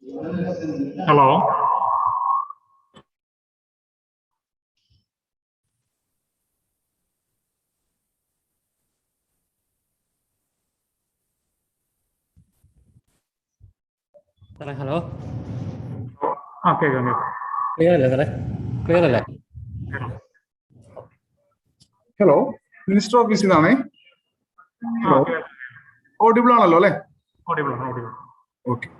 Hello. Hello. Okay. Clear. Hello. Minister of Visinane. Hello. Audible ആണല്ലോ അല്ലേ? Audible. Okay.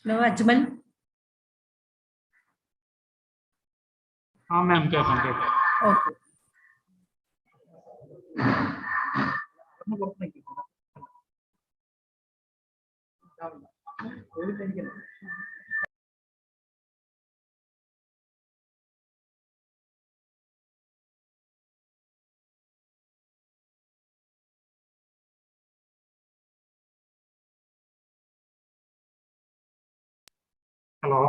Hello, Ajmal. हाँ ma'am കേൾക്കാം Okay. Hello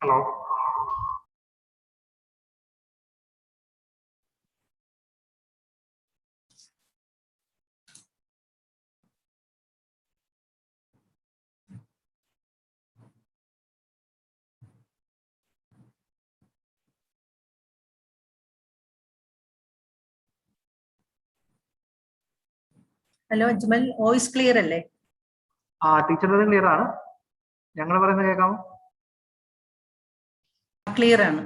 hello Hello, Ajmal. Voice clear അല്ലേ? ആ ടീച്ചറുടെ clear ആണ് ഞങ്ങൾ പറയുന്നത് കേൾക്കാമോ Clear ആണ്.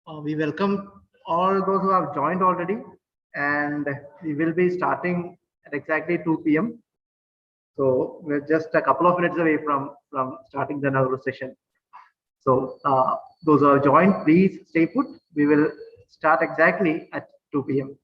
We welcome all those who have joined already, and we will be starting at exactly 2 p.m. So we're just a couple of minutes away from starting the another session. So those who have joined, please stay put. We will start exactly at 2 p.m.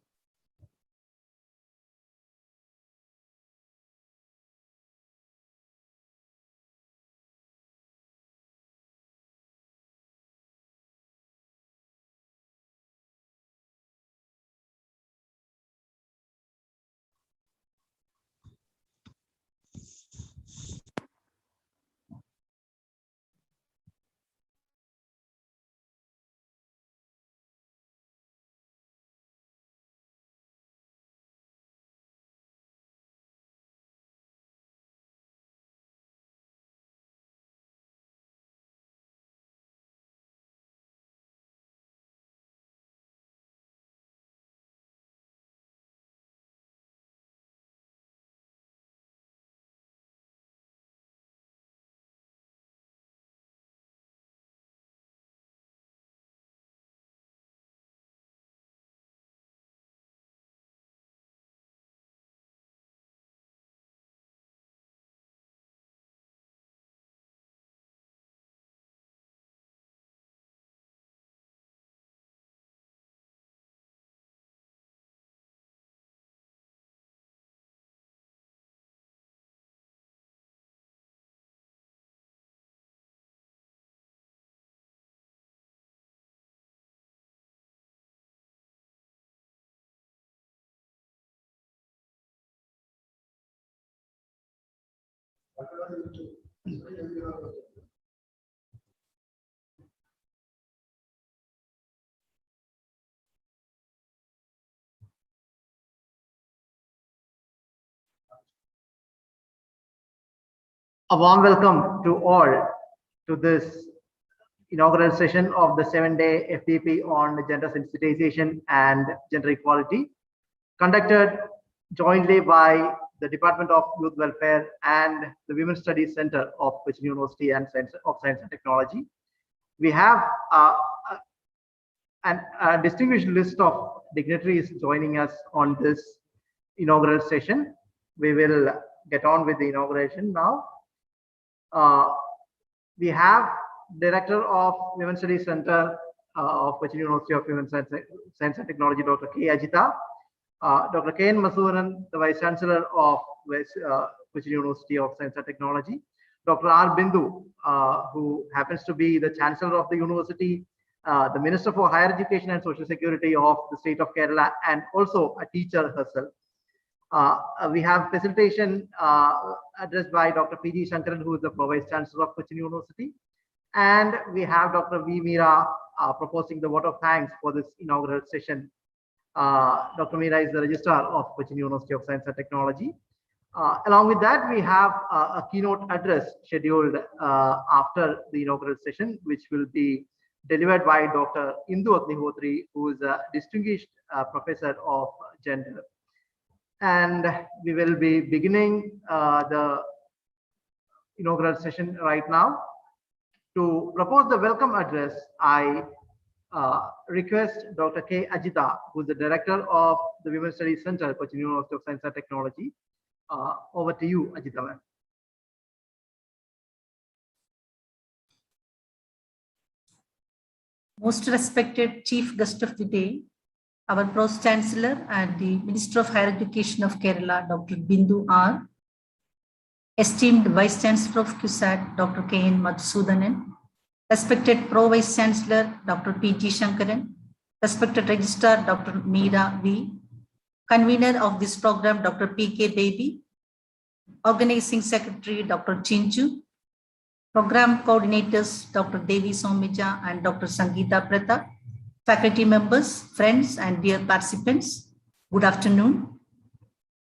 A warm welcome to all to this inaugural session of the 7-day FDP on gender sensitization and gender equality, conducted jointly by the Department of Youth Welfare and the Women's Studies Center of Cochin University and Science and Technology. We have a distinguished list of dignitaries joining us on this inaugural session. We will get on with the inauguration now. We have Director of Women's Studies Center of Cochin University of Women's Science and Technology, Dr. K. Ajita, Dr. K. N. Masuran, the Vice Chancellor of Cochin University of Science and Technology, Dr. R. Bindu, who happens to be the Chancellor of the University, the Minister for Higher Education and Social Security of the state of Kerala, and also a teacher herself. We have facilitation addressed by Dr. P.G. Shankaran, who is the Vice Chancellor of Cochin University. And we have Dr. V. Meera proposing the vote of thanks for this inaugural session. Dr. Meera is the Registrar of Cochin University of Science and Technology. Along with that, we have a keynote address scheduled after the inaugural session, which will be delivered by Dr. Indu Agnihotri, who is a distinguished professor of gender. And we will be beginning the inaugural session right now. To propose the welcome address, I request Dr. K. Ajita, who is the Director of the Women's Studies Center, Cochin University of Science and Technology. Over to you, Ajita, ma'am. Most respected Chief Guest of the Day, our Pro Chancellor and the Minister of Higher Education of Kerala, Dr. Bindu R. Esteemed Vice Chancellor of CUSAT, Dr. K. N. Madhusudanan, respected Pro Vice Chancellor, Dr. P.G. Shankaran, respected Registrar, Dr. Meera V., convener of this program, Dr. P.K. Baby, organizing secretary, Dr. Chinchu, program coordinators, Dr. Devi Somija and Dr. Sangeeta Pratap, faculty members, friends, and dear participants, good afternoon.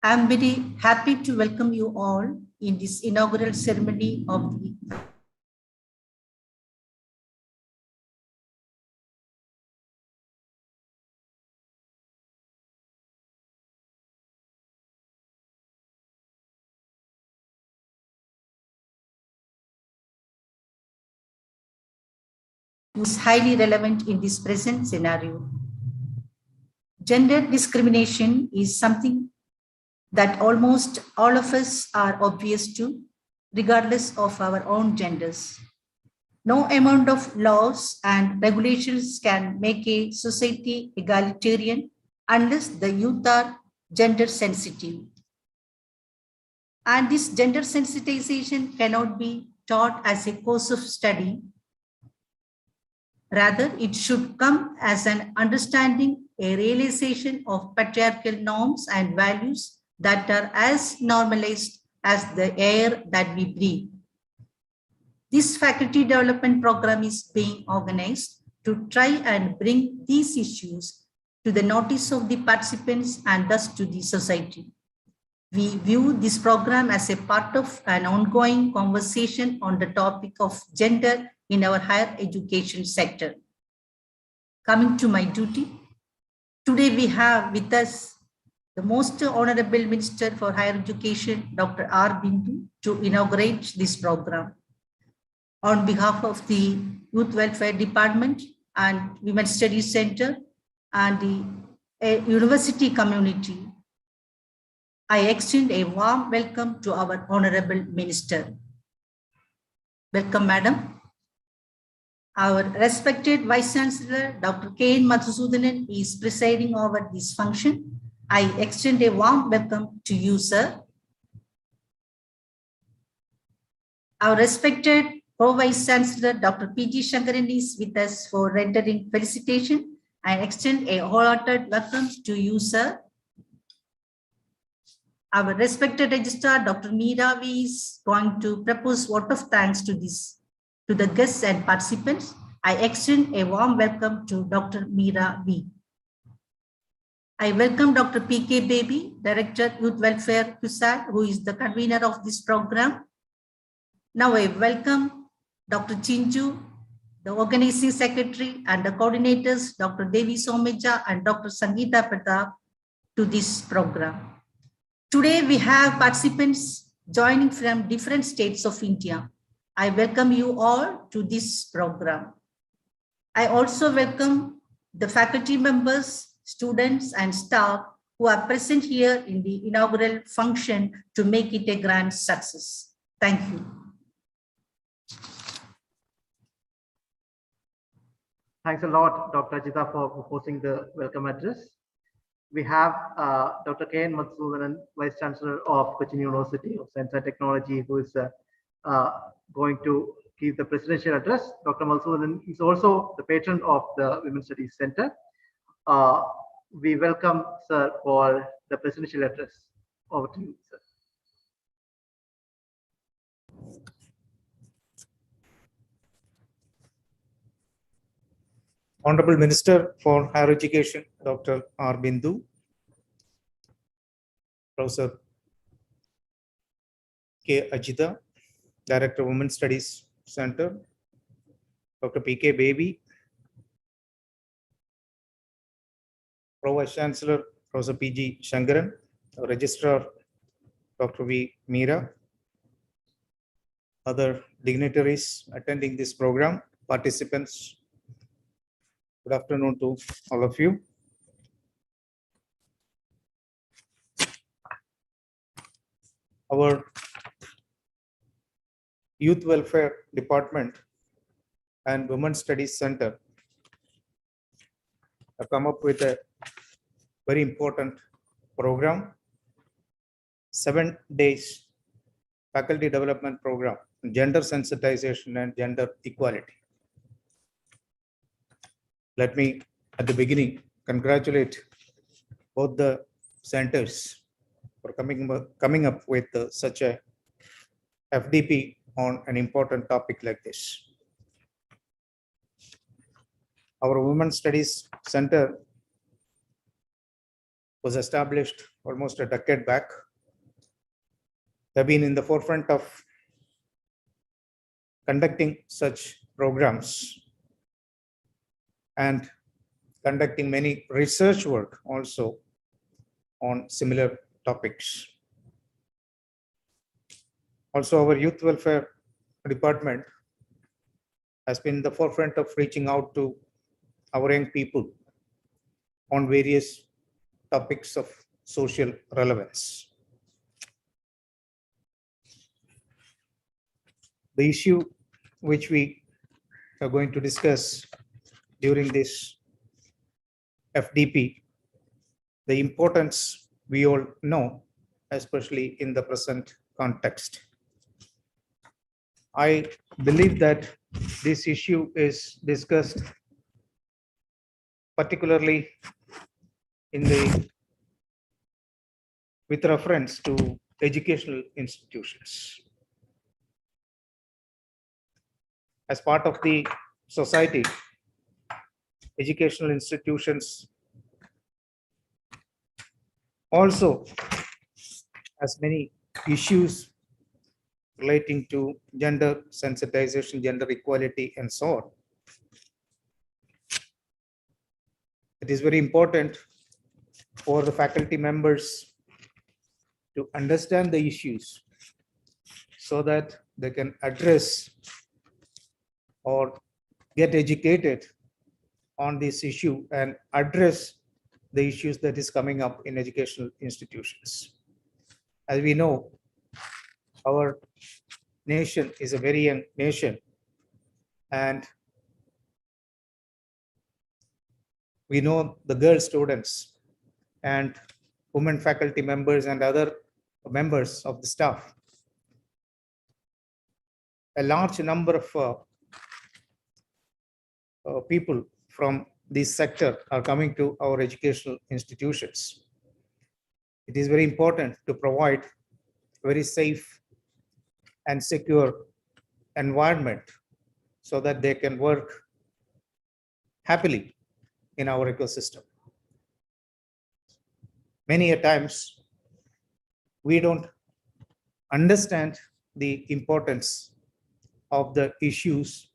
I am very happy to welcome you all in this inaugural ceremony of the is highly relevant in this present scenario. Gender discrimination is something that almost all of us are obvious to, regardless of our own genders. No amount of laws and regulations can make a society egalitarian unless the youth are gender sensitive. And this gender sensitization cannot be taught as a course of study. Rather, it should come as an understanding, a realization of patriarchal norms and values that are as normalized as the air that we breathe. This faculty development program is being organized to try and bring these issues to the notice of the participants and thus to the society. We view this program as a part of an ongoing conversation on the topic of gender in our higher education sector. Coming to my duty, today we have with us the Most Honorable Minister for Higher Education, Dr. R. Bindu, to inaugurate this program. On behalf of the Youth Welfare Department and Women's Studies Center and the university community, I extend a warm welcome to our Honorable Minister. Welcome, Madam. Our respected Vice Chancellor, Dr. K. N. Madhusudanan, is presiding over this function. I extend a warm welcome to you, sir. Our respected Pro Vice Chancellor, Dr. P.G. Shankaran, is with us for rendering felicitation. I extend a wholehearted welcome to you, sir. Our respected Registrar, Dr. Meera V, is going to propose vote of thanks to the guests and participants. I extend a warm welcome to Dr. Meera V. I welcome Dr. P.K. Baby, Director, Youth Welfare, CUSAT, who is the convener of this program. Now I welcome Dr. Chinju, the organizing secretary, and the coordinators, Dr. Devi Someja and Dr. Sangeeta Pratap, to this program. Today, we have participants joining from different states of India. I welcome you all to this program. I also welcome the faculty members, students, and staff who are present here in the inaugural function to make it a grand success. Thank you. Thanks a lot, Dr. Ajita, for proposing the welcome address. We have Dr. K. N. Madhusudanan, Vice Chancellor of Cochin University of Science and Technology, who is going to give the presidential address. Dr. Madhusudanan is also the patron of the Women's Studies Center. We welcome, sir, for the presidential address. Over to you, sir. Honorable Minister for Higher Education, Dr. R. Bindu, Professor K. Ajita, Director of Women's Studies Center, Dr. P. K. Baby, Pro Vice Chancellor, Professor P. G. Shankaran, Registrar, Dr. V. Meera, other dignitaries attending this program, participants. Good afternoon to all of you. Our Youth Welfare Department and Women's Studies Center have come up with a very important program, 7 days faculty development program, gender sensitization and gender equality. Let me, at the beginning, congratulate both the centers for coming up with such a FDP on an important topic like this. Our Women's Studies Center was established almost a decade back. They've been in the forefront of conducting such programs and conducting many research work also on similar topics. Also, our Youth Welfare Department has been in the forefront of reaching out to our young people on various topics of social relevance. The issue which we are going to discuss during this FDP, the importance we all know, especially in the present context. I believe that this issue is discussed particularly with reference to educational institutions. As part of the society, educational institutions also has many issues relating to gender sensitization, gender equality, and so on. It is very important for the faculty members to understand the issues so that they can address or get educated on this issue and address the issues that is coming up in educational institutions. As we know, our nation is a very young nation, and we know the girl students and women faculty members and other members of the staff. A large number of people from this sector are coming to our educational institutions. It is very important to provide a very safe and secure environment so that they can work happily in our ecosystem. Many a times, we don't understand the importance of the issues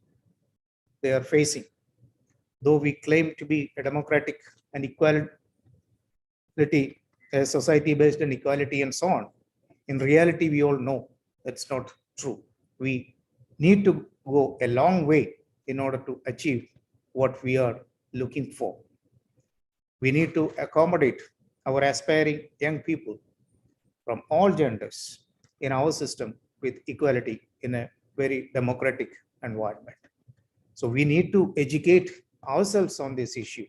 they are facing. Though we claim to be a democratic and equality, a society based on equality and so on, in reality, we all know that's not true. We need to go a long way in order to achieve what we are looking for. We need to accommodate our aspiring young people from all genders in our system with equality in a very democratic environment. So we need to educate ourselves on this issue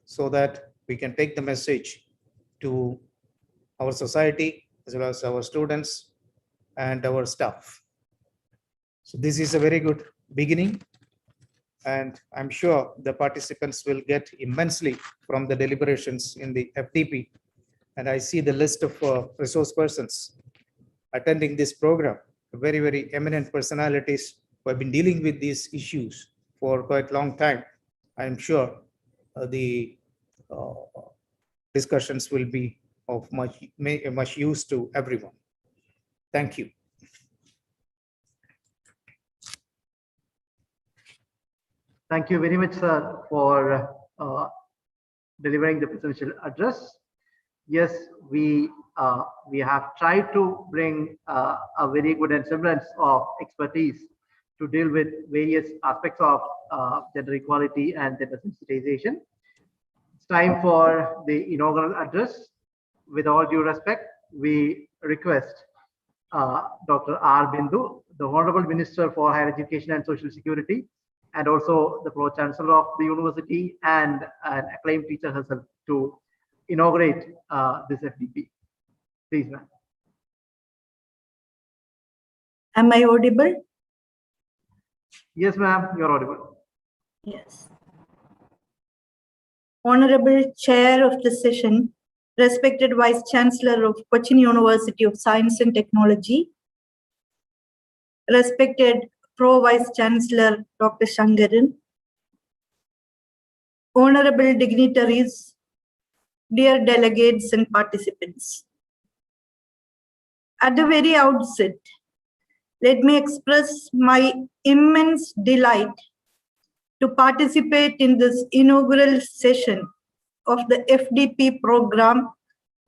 so that we can take the message to our society as well as our students and our staff. So this is a very good beginning, and I'm sure the participants will get immensely from the deliberations in the FDP. And I see the list of resource persons attending this program, very, very eminent personalities who have been dealing with these issues for quite a long time. I'm sure the discussions will be of much use to everyone. Thank you. Thank you very much, sir, for delivering the presidential address. Yes, we have tried to bring a very good semblance of expertise to deal with various aspects of gender equality and gender sensitization. It's time for the inaugural address. With all due respect, we request Dr. R. Bindu, the Honorable Minister for Higher Education and Social Security, and also the Pro-Chancellor of the University and an acclaimed teacher herself, to inaugurate this FDP. Please, ma'am. Am I audible? Yes, ma'am, you're audible. Yes. Honorable Chair of the session, respected Vice Chancellor of Cochin University of Science and Technology, respected Pro Vice Chancellor Dr. Shankaran, honorable dignitaries, dear delegates and participants. At the very outset, let me express my immense delight to participate in this inaugural session of the FDP program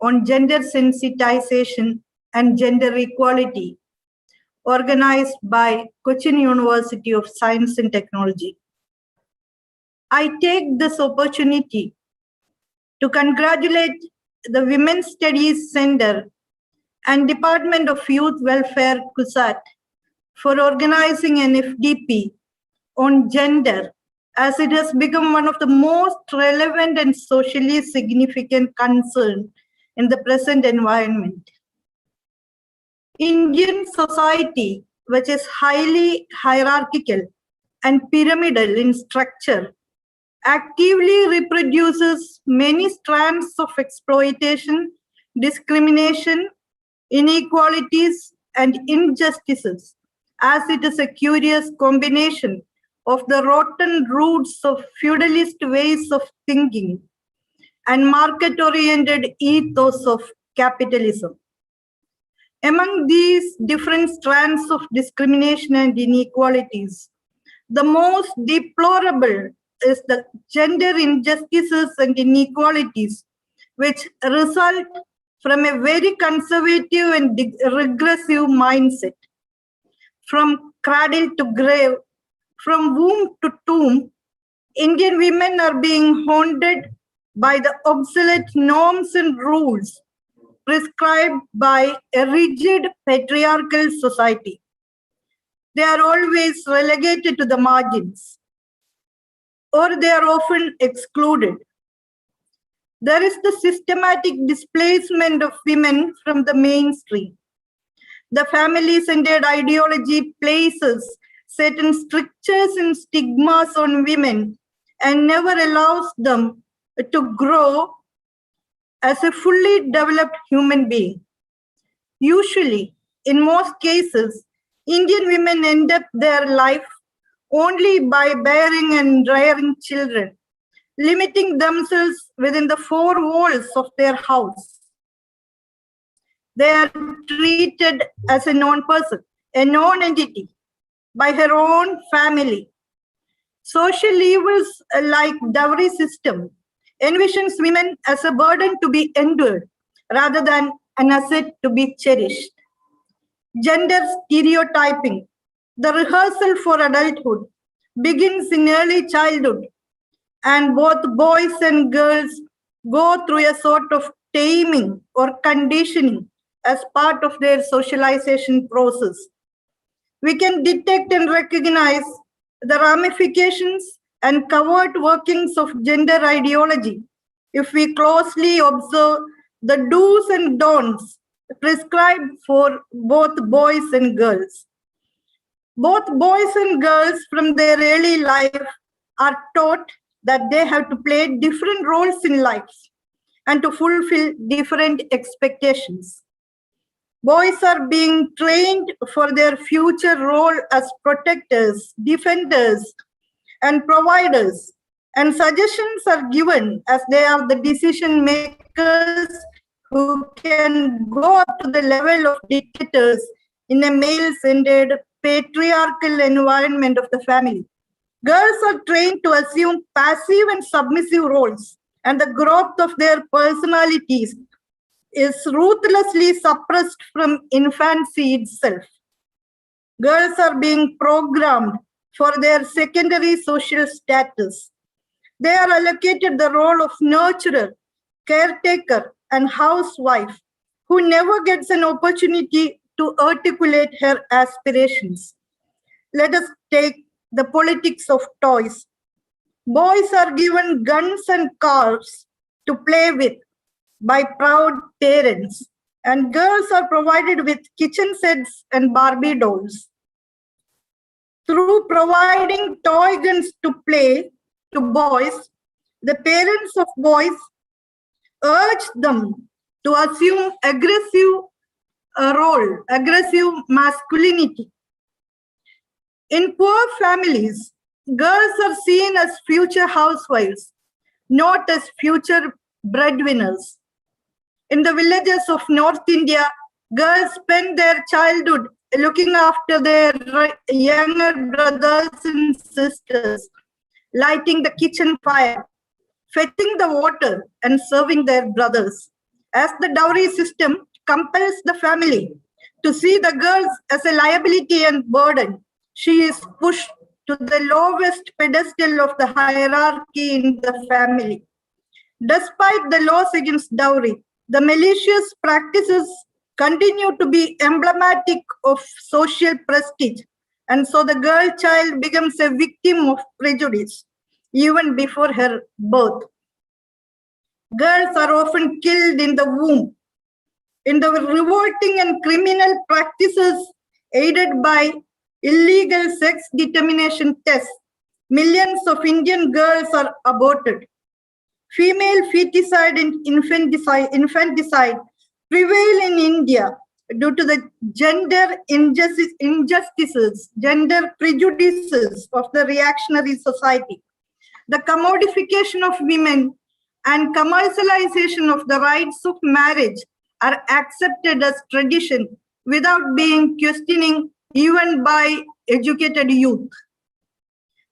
on gender sensitization and gender equality, organized by Cochin University of Science and Technology. I take this opportunity to congratulate the Women's Studies Center and Department of Youth Welfare, CUSAT, for organizing an FDP on gender, as it has become one of the most relevant and socially significant concerns in the present environment. Indian society, which is highly hierarchical and pyramidal in structure, actively reproduces many strands of exploitation, discrimination, inequalities, and injustices, as it is a curious combination of the rotten roots of feudalist ways of thinking and market-oriented ethos of capitalism. Among these different strands of discrimination and inequalities, the most deplorable is the gender injustices and inequalities, which result from a very conservative and regressive mindset. From cradle to grave, from womb to tomb, Indian women are being haunted by the obsolete norms and rules prescribed by a rigid patriarchal society. They are always relegated to the margins, or they are often excluded. There is the systematic displacement of women from the mainstream. The family-centered ideology places certain strictures and stigmas on women and never allows them to grow as a fully developed human being. Usually, in most cases, Indian women end up their life only by bearing and rearing children, limiting themselves within the four walls of their house. They are treated as a non-person, a non-entity. by her own family. Social evils like dowry system envisions women as a burden to be endured rather than an asset to be cherished. Gender stereotyping, the rehearsal for adulthood, begins in early childhood, and both boys and girls go through a sort of taming or conditioning as part of their socialization process. We can detect and recognize the ramifications and covert workings of gender ideology if we closely observe the do's and don'ts prescribed for both boys and girls. Both boys and girls from their early life are taught that they have to play different roles in life and to fulfill different expectations. Boys are being trained for their future role as protectors, defenders, and providers, and suggestions are given as they are the decision makers who can go up to the level of dictators in a male-centered patriarchal environment of the family. Girls are trained to assume passive and submissive roles, and the growth of their personalities is ruthlessly suppressed from infancy itself. Girls are being programmed for their secondary social status. They are allocated the role of nurturer, caretaker, and housewife who never gets an opportunity to articulate her aspirations. Let us take the politics of toys. Boys are given guns and cars to play with by proud parents, and girls are provided with kitchen sets and Barbie dolls. Through providing toy guns to play to boys, the parents of boys urge them to assume aggressive masculinity. In poor families, girls are seen as future housewives, not as future breadwinners. In the villages of North India, girls spend their childhood looking after their younger brothers and sisters, lighting the kitchen fire, fetching the water, and serving their brothers. As the dowry system compels the family to see the girls as a liability and burden, she is pushed to the lowest pedestal of the hierarchy in the family. Despite the laws against dowry, the malicious practices continue to be emblematic of social prestige, and so the girl child becomes a victim of prejudice even before her birth. Girls are often killed in the womb. In the revolting and criminal practices aided by illegal sex determination tests, millions of Indian girls are aborted. Female feticide and infanticide prevail in India due to the gender injustices, gender prejudices of the reactionary society. The commodification of women and commercialization of the rights of marriage are accepted as tradition without being questioning even by educated youth.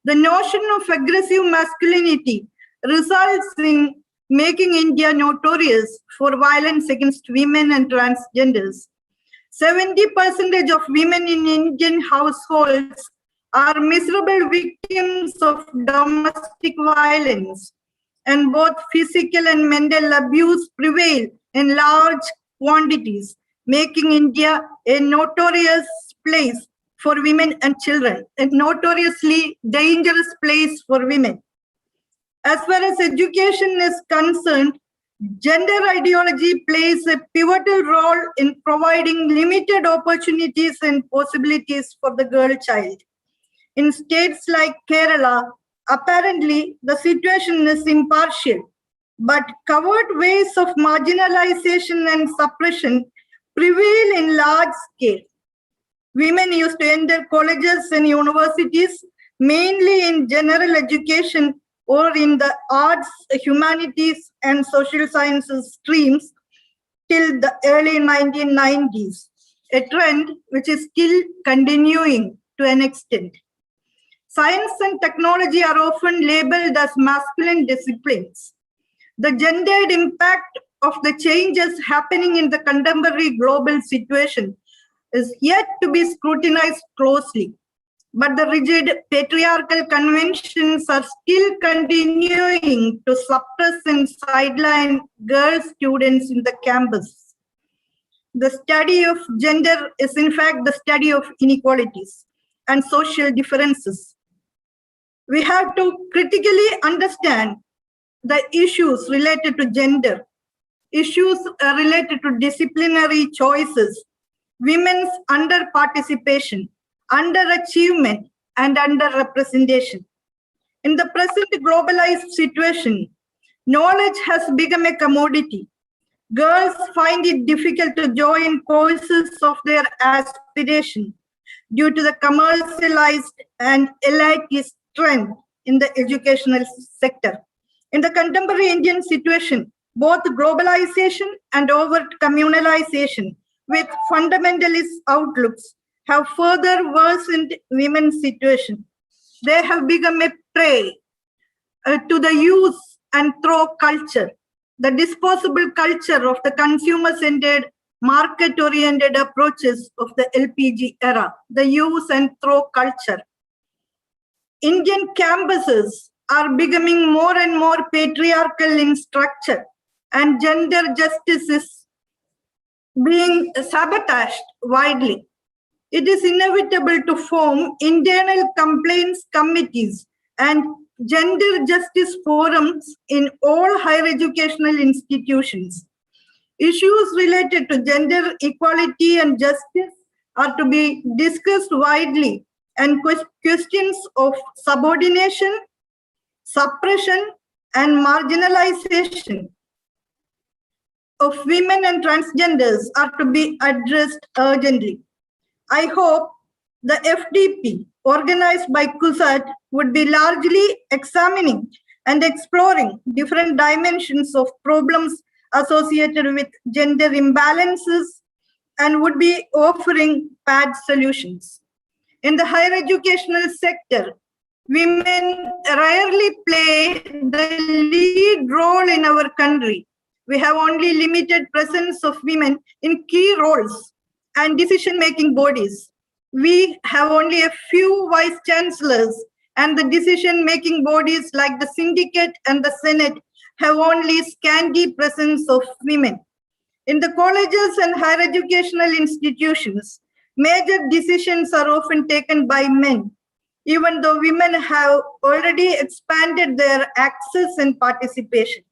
The notion of aggressive masculinity results in making India notorious for violence against women and transgenders. 70% of women in Indian households are miserable victims of domestic violence, and both physical and mental abuse prevail in large quantities, making India a notorious place for women and children, a notoriously dangerous place for women. As far as education is concerned, gender ideology plays a pivotal role in providing limited opportunities and possibilities for the girl child. In states like Kerala, apparently the situation is impartial, but covert ways of marginalization and suppression prevail in large scale. Women used to enter colleges and universities mainly in general education or in the arts, humanities, and social sciences streams till the early 1990s, a trend which is still continuing to an extent. Science and technology are often labeled as masculine disciplines. The gendered impact of the changes happening in the contemporary global situation is yet to be scrutinized closely. But the rigid patriarchal conventions are still continuing to suppress and sideline girl students in the campus. The study of gender is in fact the study of inequalities and social differences. We have to critically understand the issues related to gender, issues related to disciplinary choices, women's under-participation, underachievement, and underrepresentation. In the present globalized situation, knowledge has become a commodity. Girls find it difficult to join courses of their aspiration due to the commercialized and elitist trend in the educational sector. In the contemporary Indian situation, both globalization and overt communalization with fundamentalist outlooks have further worsened women's situation. They have become a prey to the use and throw culture, the disposable culture of the consumer-centered, market-oriented approaches of the LPG era, the use and throw culture. Indian campuses are becoming more and more patriarchal in structure, and gender justice is being sabotaged widely. It is inevitable to form internal complaints committees and gender justice forums in all higher educational institutions. Issues related to gender equality and justice are to be discussed widely, and questions of subordination, suppression, and marginalization of women and transgenders are to be addressed urgently. I hope the FDP, organized by CUSAT, would be largely examining and exploring different dimensions of problems associated with gender imbalances and would be offering PAD solutions. In the higher educational sector, women rarely play the lead role in our country. We have only limited presence of women in key roles and decision-making bodies. We have only a few vice chancellors, and the decision-making bodies like the syndicate and the Senate have only scanty presence of women. In the colleges and higher educational institutions, major decisions are often taken by men, even though women have already expanded their access and participation.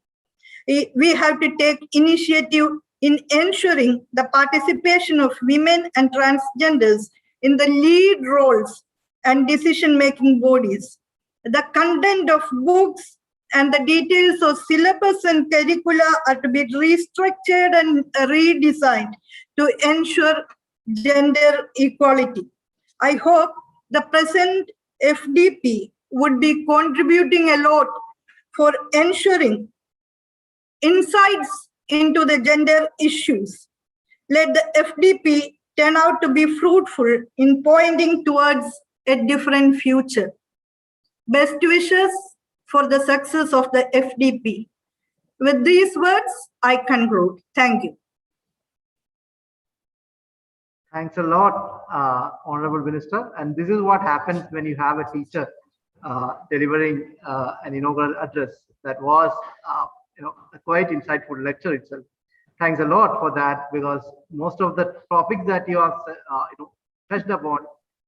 We have to take initiative in ensuring the participation of women and transgenders in the lead roles and decision-making bodies. The content of books and the details of syllabus and curricula are to be restructured and redesigned to ensure gender equality. I hope the present FDP would be contributing a lot for ensuring insights into the gender issues. Let the FDP turn out to be fruitful in pointing towards a different future. Best wishes for the success of the FDP. With these words, I conclude. Thank you. Thanks a lot, Honorable Minister. And this is what happens when you have a teacher delivering an inaugural address. That was, a quite insightful lecture itself. Thanks a lot for that, because most of the topics that you have touched upon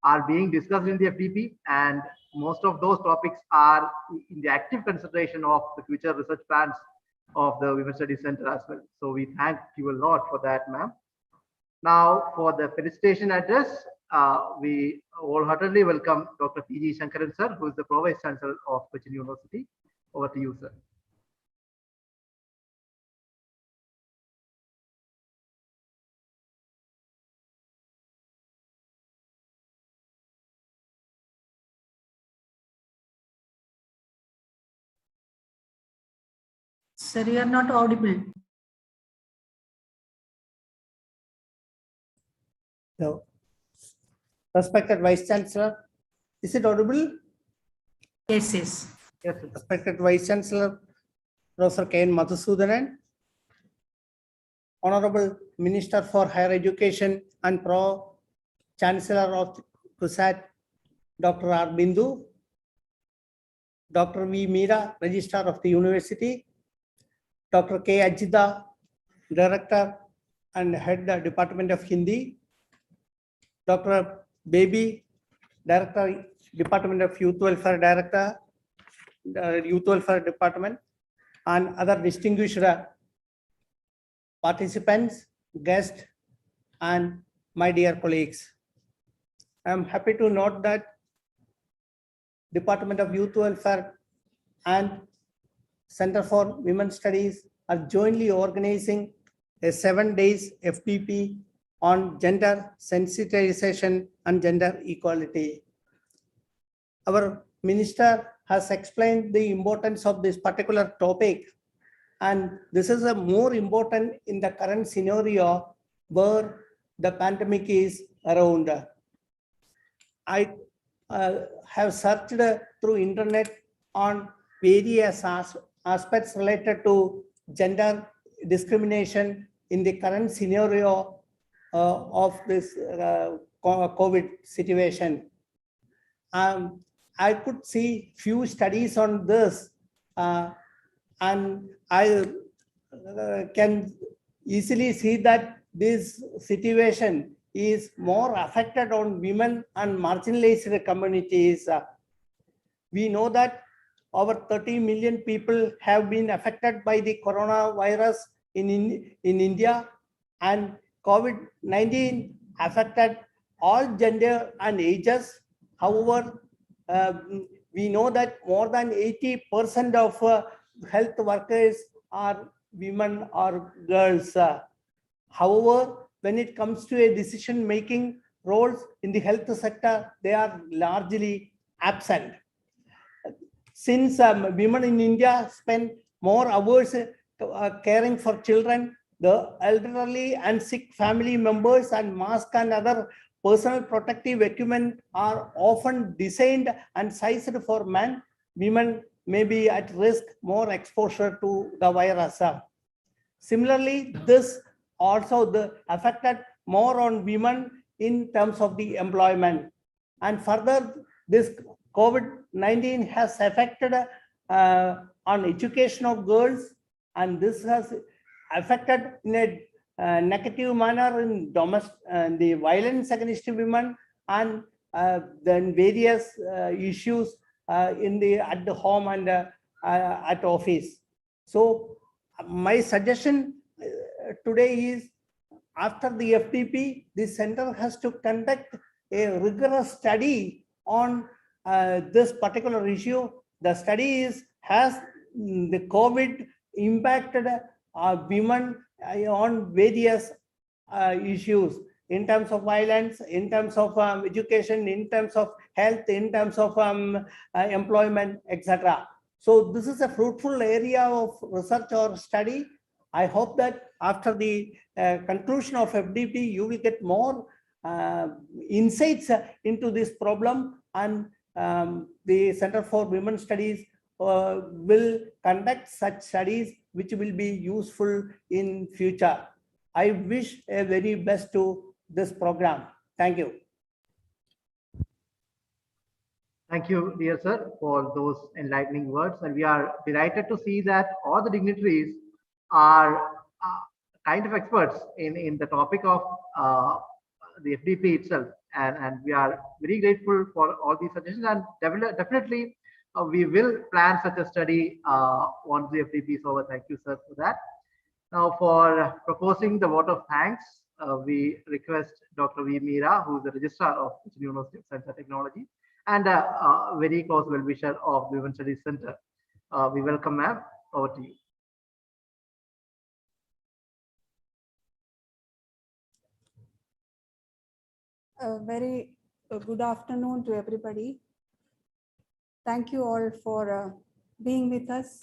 are being discussed in the FDP, and most of those topics are in the active consideration of the future research plans of the Women's Studies Center as well. So we thank you a lot for that, ma'am. Now, for the felicitation address, we wholeheartedly welcome Dr. P.G. Shankaran, sir, who is the Pro-Vice Chancellor of Cochin University. Over to you, sir. Sir, you are not audible. So, Respected Vice Chancellor, is it audible? Yes, yes. Yes, sir. Respected Vice Chancellor, Professor K. N. Madhusudanan, Honorable Minister for Higher Education and Pro Chancellor of CUSAT, Dr. R. Bindu, Dr. V. Meera, Registrar of the University, Dr. K. Ajita, Director and Head the Department of Hindi, Dr. Baby, Director, Department of Youth Welfare Director, Youth Welfare Department, and other distinguished participants, guests, and my dear colleagues. I am happy to note that Department of Youth Welfare and Center for Women's Studies are jointly organizing a 7 days FDP on gender sensitization and gender equality. Our minister has explained the importance of this particular topic, and this is a more important in the current scenario where the pandemic is around. I have searched through internet on various aspects related to gender discrimination in the current scenario of this COVID situation. I could see few studies on this, and I can easily see that this situation is more affected on women and marginalized communities. We know that over 30 million people have been affected by the coronavirus in India, and COVID-19 affected all gender and ages. However, we know that more than 80% of health workers are women or girls. However, when it comes to a decision-making roles in the health sector, they are largely absent. Since women in India spend more hours caring for children, the elderly and sick family members, and mask and other personal protective equipment are often designed and sized for men. Women may be at risk more exposure to the virus. Similarly, this also affected more on women in terms of the employment. And further, this COVID-19 has affected on education of girls, and this has affected in a negative manner in the violence against women, and then various issues at the home and at office. So my suggestion today is, after the FDP, the center has to conduct a rigorous study on this particular issue. The study has the COVID impacted women on various issues in terms of violence, in terms of education, in terms of health, in terms of employment, etc. So this is a fruitful area of research or study. I hope that after the conclusion of FDP, you will get more insights into this problem, and the Center for Women's Studies will conduct such studies which will be useful in future. I wish a very best to this program. Thank you. Thank you, dear sir, for those enlightening words. And we are delighted to see that all the dignitaries are kind of experts in the topic of the FDP itself. And we are very grateful for all these suggestions. And definitely, we will plan such a study once the FDP is over. Thank you, sir, for that. Now, for proposing the vote of thanks, we request Dr. V. Meera, who is the Registrar of the University of Science and Technology, and a very close well-wisher of the Women's Studies Center. We welcome ma'am. Over to you. A very good afternoon to everybody. Thank you all for being with us.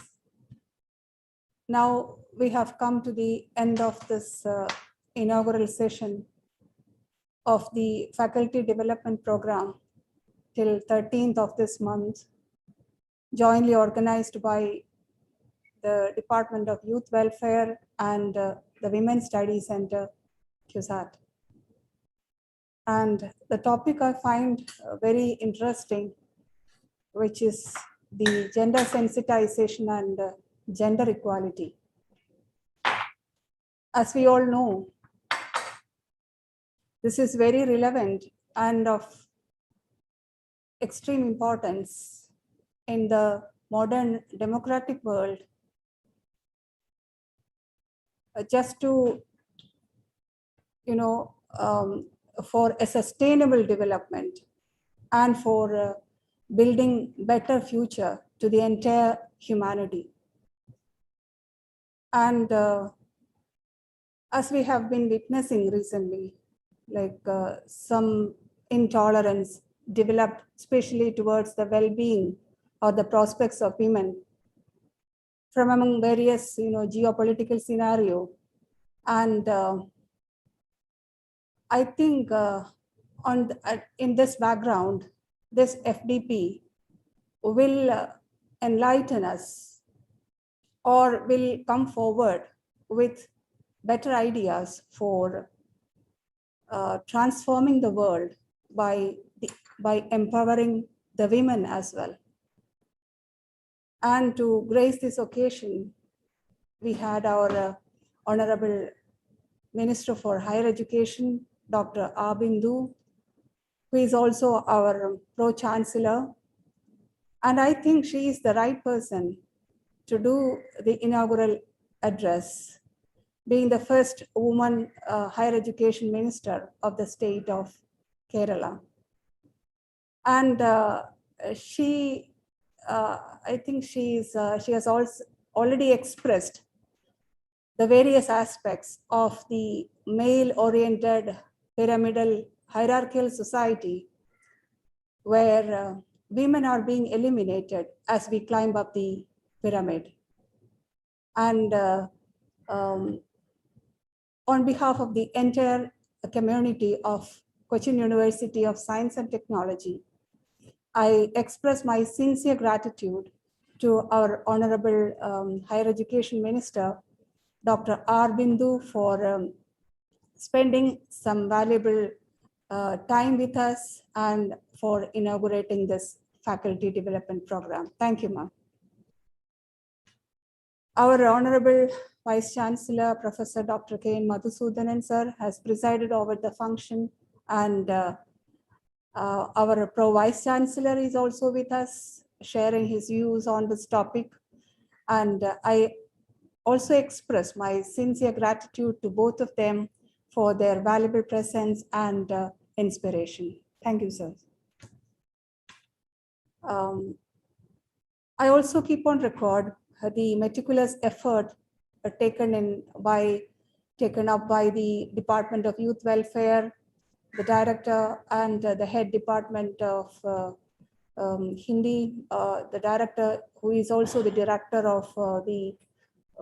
Now we have come to the end of this inaugural session. of the faculty development program till 13th of this month, jointly organized by the Department of Youth Welfare and the Women's Study Center, CUSAT. And the topic I find very interesting, which is the gender sensitization and gender equality. As we all know, this is very relevant and of extreme importance in the modern democratic world. Just to, for a sustainable development and for building better future to the entire humanity. And as we have been witnessing recently, like some intolerance developed, especially towards the well-being or the prospects of women from among various, geopolitical scenario. And I think in this background, this FDP will enlighten us or will come forward with better ideas for transforming the world by empowering the women as well. And to grace this occasion, we had our Honorable Minister for Higher Education, Dr. R. Bindu, who is also our Pro-Chancellor. And I think she is the right person to do the inaugural address, being the first woman higher education minister of the state of Kerala. And I think she has also already expressed the various aspects of the male-oriented pyramidal hierarchical society where women are being eliminated as we climb up the pyramid. And on behalf of the entire community of Cochin University of Science and Technology, I express my sincere gratitude to our Honorable Higher Education Minister, Dr. R. Bindu, for spending some valuable time with us and for inaugurating this faculty development program. Thank you, ma'am. Our Honorable Vice Chancellor, Professor Dr. K. N. Madhusudanan, sir, has presided over the function, and our Pro-Vice Chancellor is also with us, sharing his views on this topic. And I also express my sincere gratitude to both of them for their valuable presence and inspiration. Thank you, sir. I also keep on record the meticulous effort taken up by the Department of Youth Welfare, the director and the head department of Hindi, the director who is also the director of the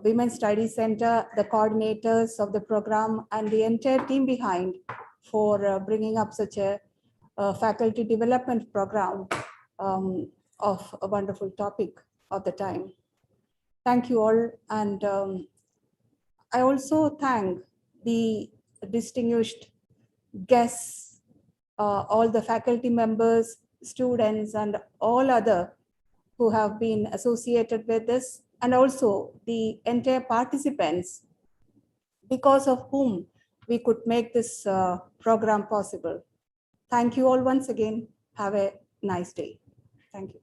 Women's Study Center, the coordinators of the program, and the entire team behind for bringing up such a faculty development program of a wonderful topic of the time. Thank you all. And I also thank the distinguished guests, all the faculty members, students, and all other who have been associated with this, and also the entire participants, because of whom we could make this program possible. Thank you all once again. Have a nice day. Thank you.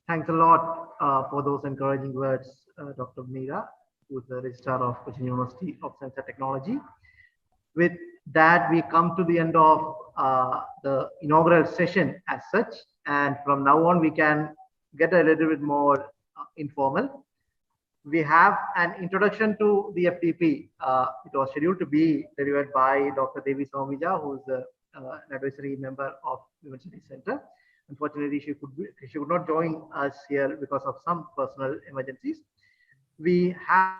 Thanks a lot for those encouraging words, Dr. Meera, who is the Registrar of Cochin University of Science and Technology. With that, we come to the end of the inaugural session as such. And from now on, we can get a little bit more informal. We have an introduction to the FDP. It was scheduled to be delivered by Dr. Devi Somija, who is an advisory member of the University Center. Unfortunately, she could not join us here because of some personal emergencies. We have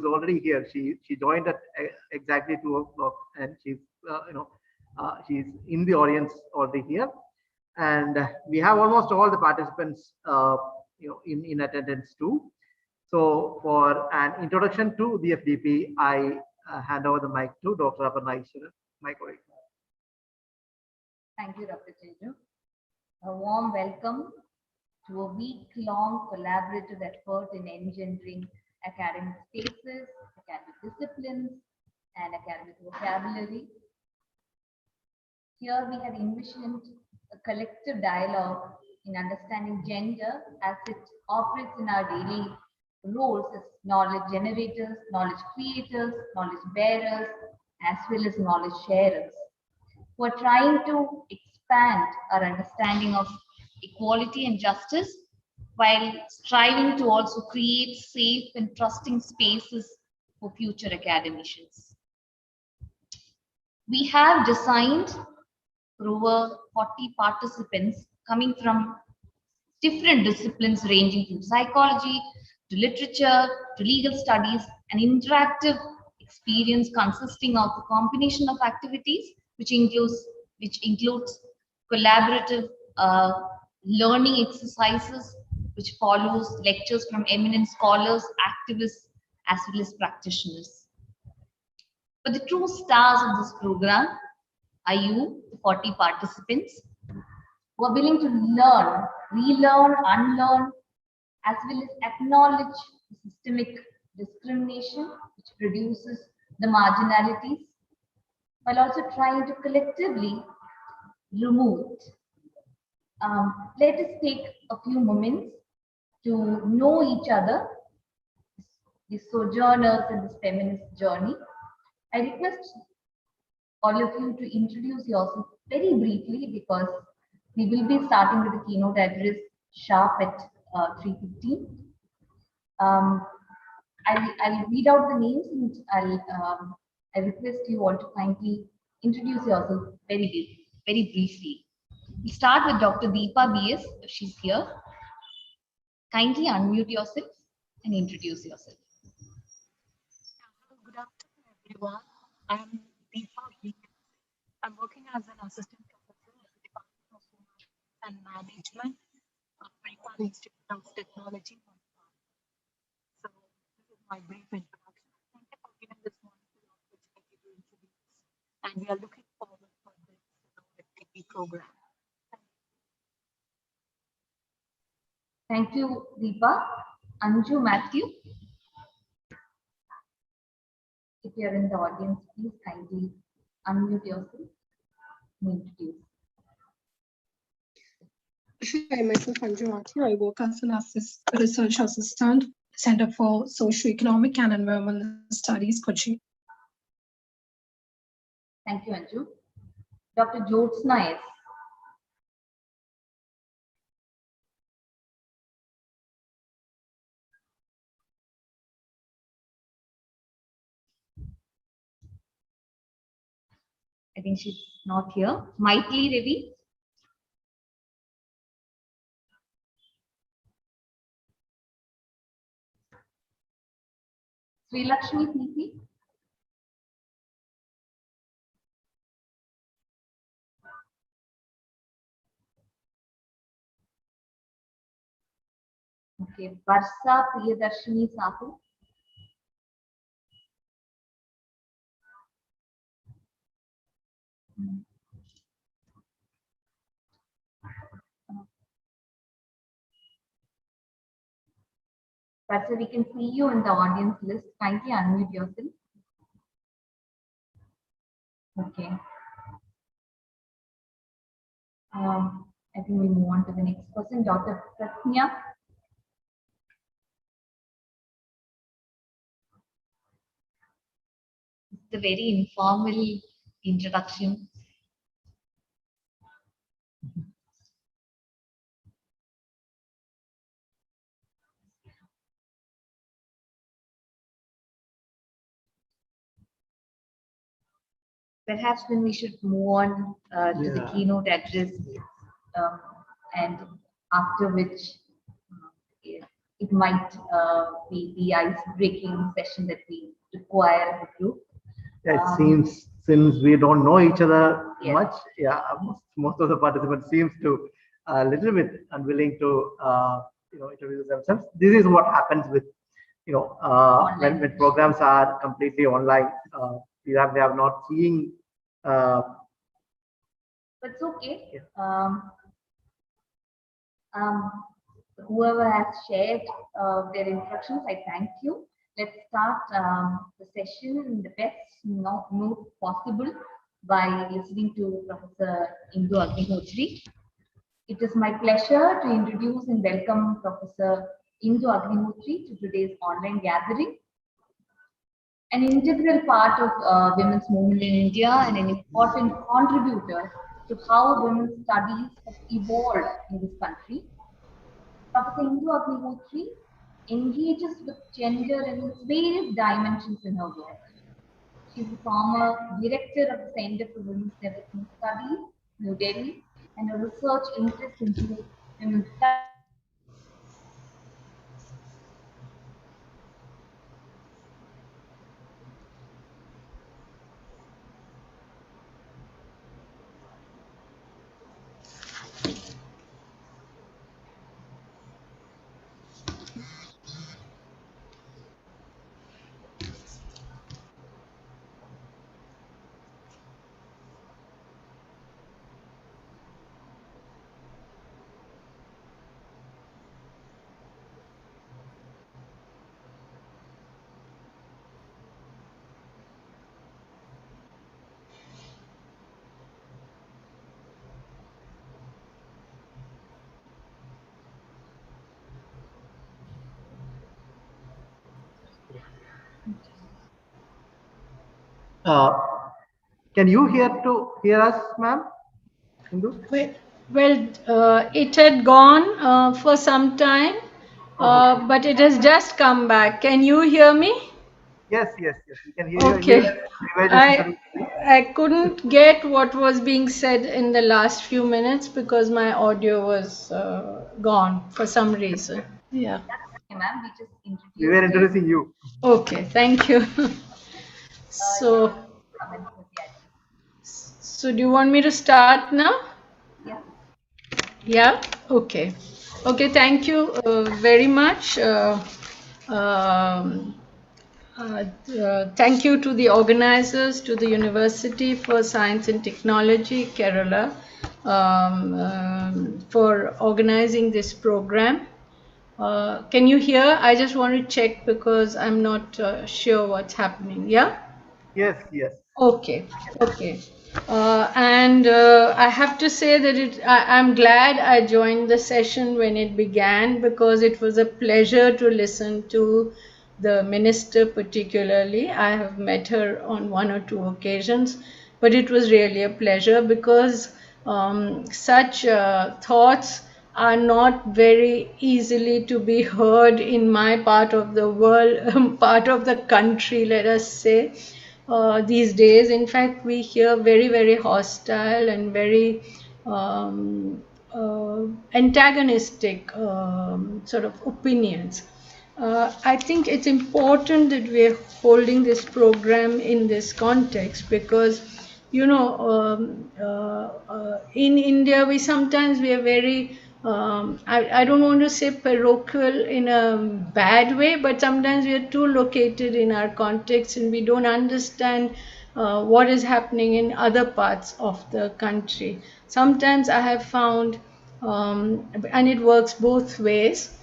already here. She joined at exactly 2 o'clock, and she's she's in the audience already here. And we have almost all the participants in attendance too. So for an introduction to the FDP, I hand over the mic to Dr. Aparna Ishwaran. My colleague. Thank you, Dr. Cheju. A warm welcome to a week-long collaborative effort in engendering academic spaces, academic disciplines, and academic vocabulary. Here we have envisioned a collective dialogue in understanding gender as it operates in our daily roles as knowledge generators, knowledge creators, knowledge bearers, as well as knowledge sharers. We're trying to expand our understanding of equality and justice while striving to also create safe and trusting spaces for future academicians. We have designed for over 40 participants coming from different disciplines ranging from psychology to literature to legal studies, an interactive experience consisting of a combination of activities which includes collaborative learning exercises, which follows lectures from eminent scholars, activists, as well as practitioners. But the true stars of this program are you, the 40 participants, who are willing to learn, relearn, unlearn, as well as acknowledge the systemic discrimination which produces the marginalities, while also trying to collectively remove it. Let us take a few moments to know each other, the sojourners in this feminist journey. I request all of you to introduce yourself very briefly because we will be starting with the keynote address sharp at 3:15. I'll read out the names and I request you all to kindly introduce yourself very briefly. We'll start with Dr. Deepa BS, if she's here. Kindly unmute yourself and introduce yourself. Good afternoon, everyone. I'm Deepa BS. I'm working as an assistant professor at the Department of Human and Management at Manipal Institute of Technology. So this is my brief introduction. Thank you for giving this wonderful opportunity to introduce. And we are looking forward for this FDP program. Thank you, Deepa. Anju Matthew. If you are in the audience, please kindly unmute yourself and introduce. Hi, myself Anju Matthew. I work as an research assistant, Center for Socio-Economic and Environmental Studies, Kochi. Thank you, Anju. Dr. Jyotsna S. I think she's not here. Maitli Ravi. Sri Lakshmi P. Okay, Varsa Priyadarshini Sahu. Varsa, we can see you in the audience list. Kindly unmute yourself. Okay. I think we move on to the next person, Dr. Pratnya. It's a very informal introduction. Perhaps then we should move on to the keynote address, and after which, it might be the ice-breaking session that we require as a group. Yeah, it seems since we don't know each other Yes. much, yeah, most of the participants seems to a little bit unwilling to introduce themselves. This is what happens with when programs are completely online. We have not seen. But it's okay. Whoever has shared their instructions, I thank you. Let's start the session in the best note possible by listening to Professor Indu Agnihotri. It is my pleasure to introduce and welcome Professor Indu Agnihotri to today's online gathering. An integral part of women's movement in India and an important contributor to how women's studies have evolved in this country. Professor Indu Agnihotri engages with gender in its various dimensions in her work. She is the former director of the Center for Women's Development Studies, New Delhi, and her research interest into women's studies. Can you hear us, ma'am? Indu? It had gone for some time, but it has just come back. Can you hear me? Yes, we can hear you. Okay. I couldn't get what was being said in the last few minutes because my audio was gone for some reason. Yeah. Okay, ma'am, we just introduced. We were introducing you. Okay, thank you. So do you want me to start now? Yeah. Yeah, okay. Okay, thank you very much. Thank you to the organizers, to the University for Science and Technology, Kerala, for organizing this program. Can you hear? I just want to check because I'm not sure what's happening. Yeah? Yes. Okay. And I have to say that I'm glad I joined the session when it began because it was a pleasure to listen to the minister particularly. I have met her on one or two occasions, but it was really a pleasure because such thoughts are not very easily to be heard in my part of the world, part of the country, let us say. These days, in fact, we hear very, very hostile and very antagonistic sort of opinions. I think it's important that we're holding this program in this context because, in India, we are very, I don't want to say parochial in a bad way, but sometimes we are too located in our context and we don't understand what is happening in other parts of the country. Sometimes I have found, and it works both ways,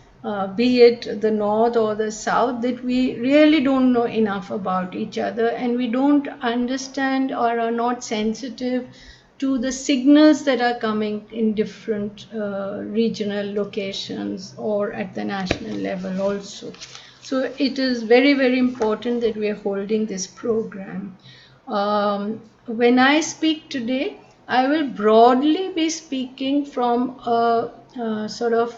be it the north or the south, that we really don't know enough about each other and we don't understand or are not sensitive to the signals that are coming in different regional locations or at the national level also. So it is very, very important that we are holding this program. When I speak today, I will broadly be speaking from a sort of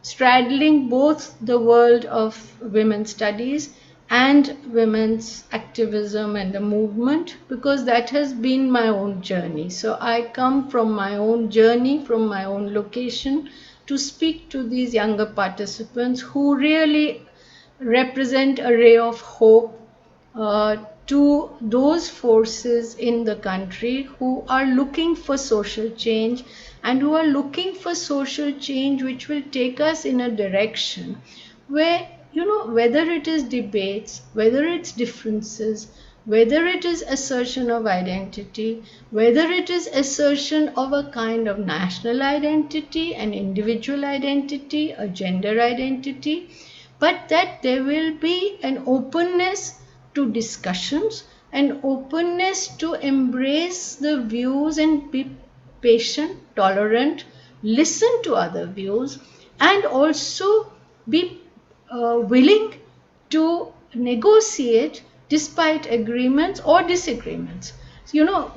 straddling both the world of women's studies and women's activism and the movement, because that has been my own journey. So I come from my own journey, from my own location, to speak to these younger participants who really represent a ray of hope to those forces in the country who are looking for social change and who are looking for social change which will take us in a direction where, you know, whether it is debates, whether it's differences, whether it is assertion of identity, whether it is assertion of a kind of national identity, an individual identity, a gender identity, but that there will be an openness to discussions, an openness to embrace the views and be patient, tolerant, listen to other views, and also be willing to negotiate despite agreements or disagreements. You know,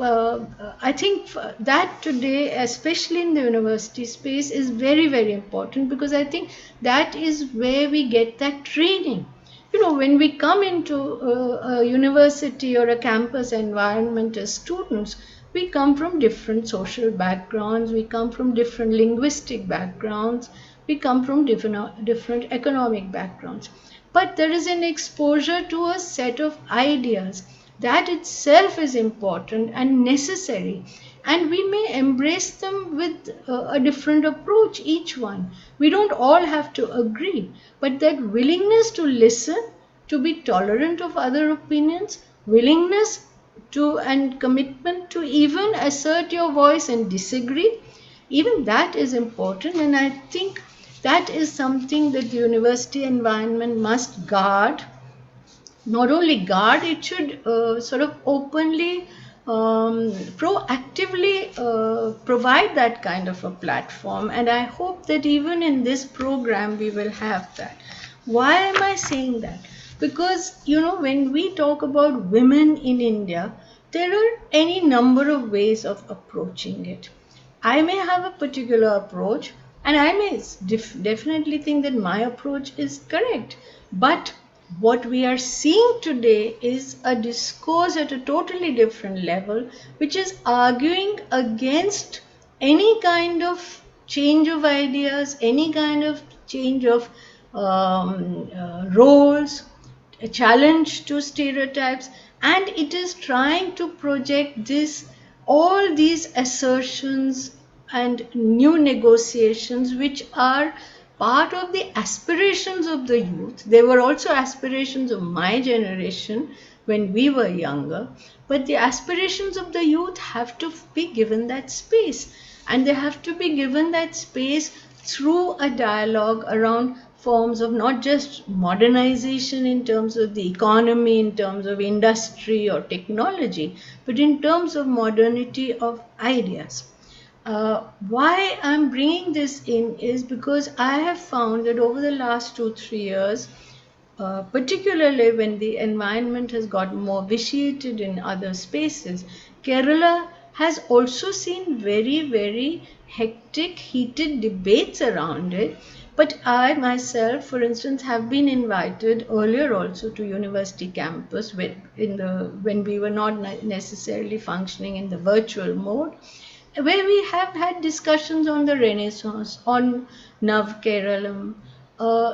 I think that today, especially in the university space, is very, very important, because I think that is where we get that training. You know, when we come into a university or a campus environment as students, we come from different social backgrounds, we come from different linguistic backgrounds, we come from different economic backgrounds. But there is an exposure to a set of ideas that itself is important and necessary, and we may embrace them with a different approach, each one. We don't all have to agree, but that willingness to listen, to be tolerant of other opinions, willingness to and commitment to even assert your voice and disagree, even that is important. And I think that is something that the university environment must guard. Not only guard, it should sort of openly, proactively provide that kind of a platform. And I hope that even in this program we will have that. Why am I saying that? Because, you know, when we talk about women in India, there are any number of ways of approaching it. I may have a particular approach, and I may definitely think that my approach is correct. But what we are seeing today is a discourse at a totally different level, which is arguing against any kind of change of ideas, any kind of change of roles, a challenge to stereotypes, and it is trying to project all these assertions and new negotiations which are part of the aspirations of the youth. There were also aspirations of my generation when we were younger, but the aspirations of the youth have to be given that space, and they have to be given that space through a dialogue around forms of not just modernization in terms of the economy, in terms of industry or technology, but in terms of modernity of ideas. Why I'm bringing this in is because I have found that over the last 2-3 years, particularly when the environment has gotten more vitiated in other spaces, Kerala has also seen very, very hectic, heated debates around it. But I myself, for instance, have been invited earlier also to university campus when we were not necessarily functioning in the virtual mode, where we have had discussions on the Renaissance, on Nav Keralam,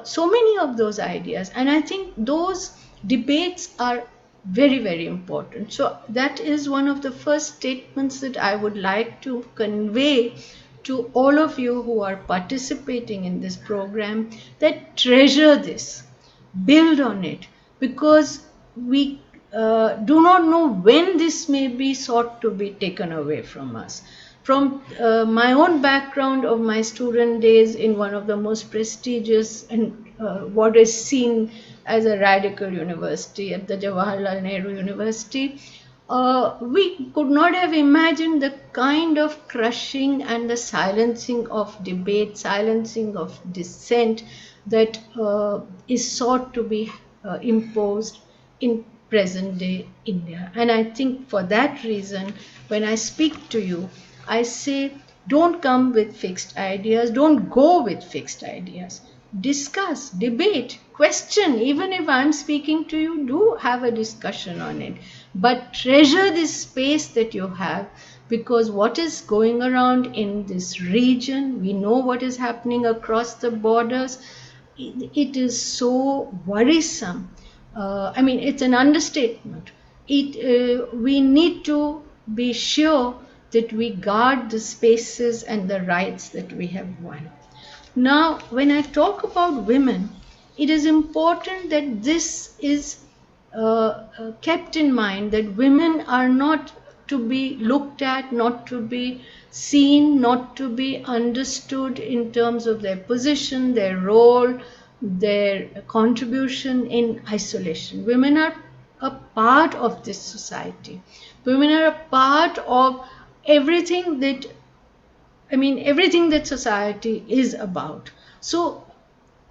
so many of those ideas. And I think those debates are very, very important. So that is one of the first statements that I would like to convey to all of you who are participating in this program, that treasure this, build on it, because we do not know when this may be sought to be taken away from us. From my own background of my student days in one of the most prestigious and what is seen as a radical university at the Jawaharlal Nehru University, we could not have imagined the kind of crushing and the silencing of debate, silencing of dissent that is sought to be imposed in present day India. And I think for that reason, when I speak to you, I say, don't come with fixed ideas, don't go with fixed ideas. Discuss, debate, question. Even if I'm speaking to you, do have a discussion on it. But treasure this space that you have, because what is going around in this region, we know what is happening across the borders. It is so worrisome. I mean, it's an understatement. We need to be sure that we guard the spaces and the rights that we have won. Now, when I talk about women, it is important that this is kept in mind, that women are not to be looked at, not to be seen, not to be understood in terms of their position, their role, their contribution in isolation. Women are a part of this society. Women are a part of everything that, I mean, everything that society is about. So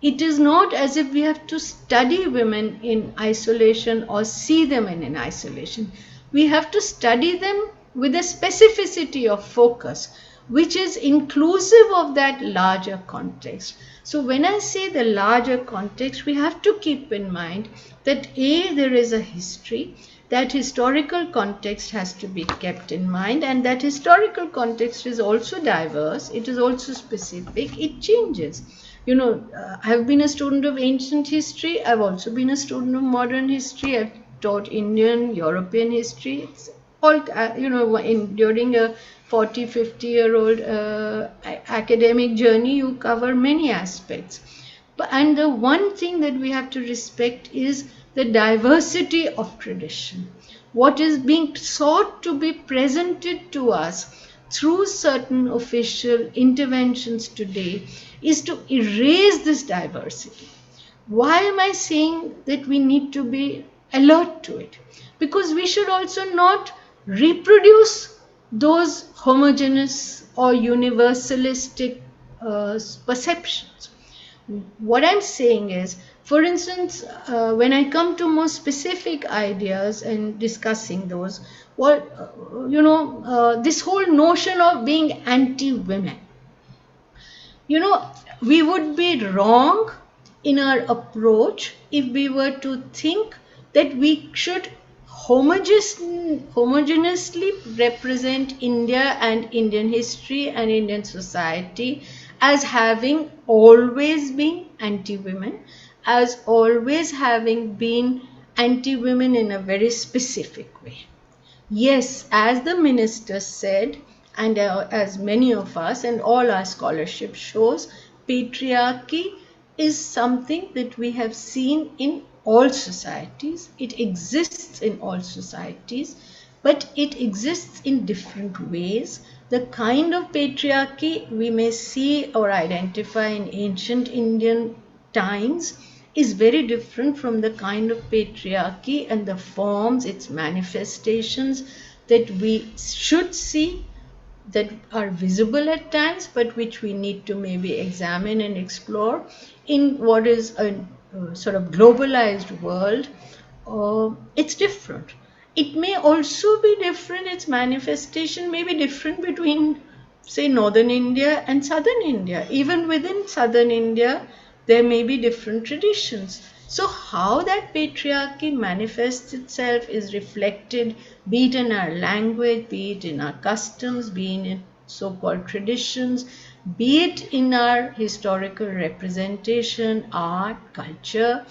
it is not as if we have to study women in isolation or see them in isolation. We have to study them with a specificity of focus, which is inclusive of that larger context. So when I say the larger context, we have to keep in mind that there is a history. That historical context has to be kept in mind, and that historical context is also diverse, it is also specific, it changes. You know, I've been a student of ancient history, I've also been a student of modern history, I've taught Indian, European history. It's all, during a 40, 50-year-old academic journey, you cover many aspects. And the one thing that we have to respect is the diversity of tradition. What is being sought to be presented to us through certain official interventions today is to erase this diversity. Why am I saying that we need to be alert to it? Because we should also not reproduce those homogeneous or universalistic perceptions. What I'm saying is, for instance, when I come to more specific ideas and discussing those, this whole notion of being anti-women, we would be wrong in our approach if we were to think that we should homogeneously represent India and Indian history and Indian society as having always been anti-women, as always having been anti-women in a very specific way. Yes, as the minister said, and as many of us and all our scholarship shows, patriarchy is something that we have seen in all societies. It exists in all societies, but it exists in different ways. The kind of patriarchy we may see or identify in ancient Indian times is very different from the kind of patriarchy and the forms, its manifestations that we should see, that are visible at times, but which we need to maybe examine and explore in what is a sort of globalized world. It's different. It may also be different, its manifestation may be different between, say, northern India and southern India. Even within southern India, there may be different traditions. So how that patriarchy manifests itself is reflected, be it in our language, be it in our customs, be it in so-called traditions, be it in our historical representation, art, culture,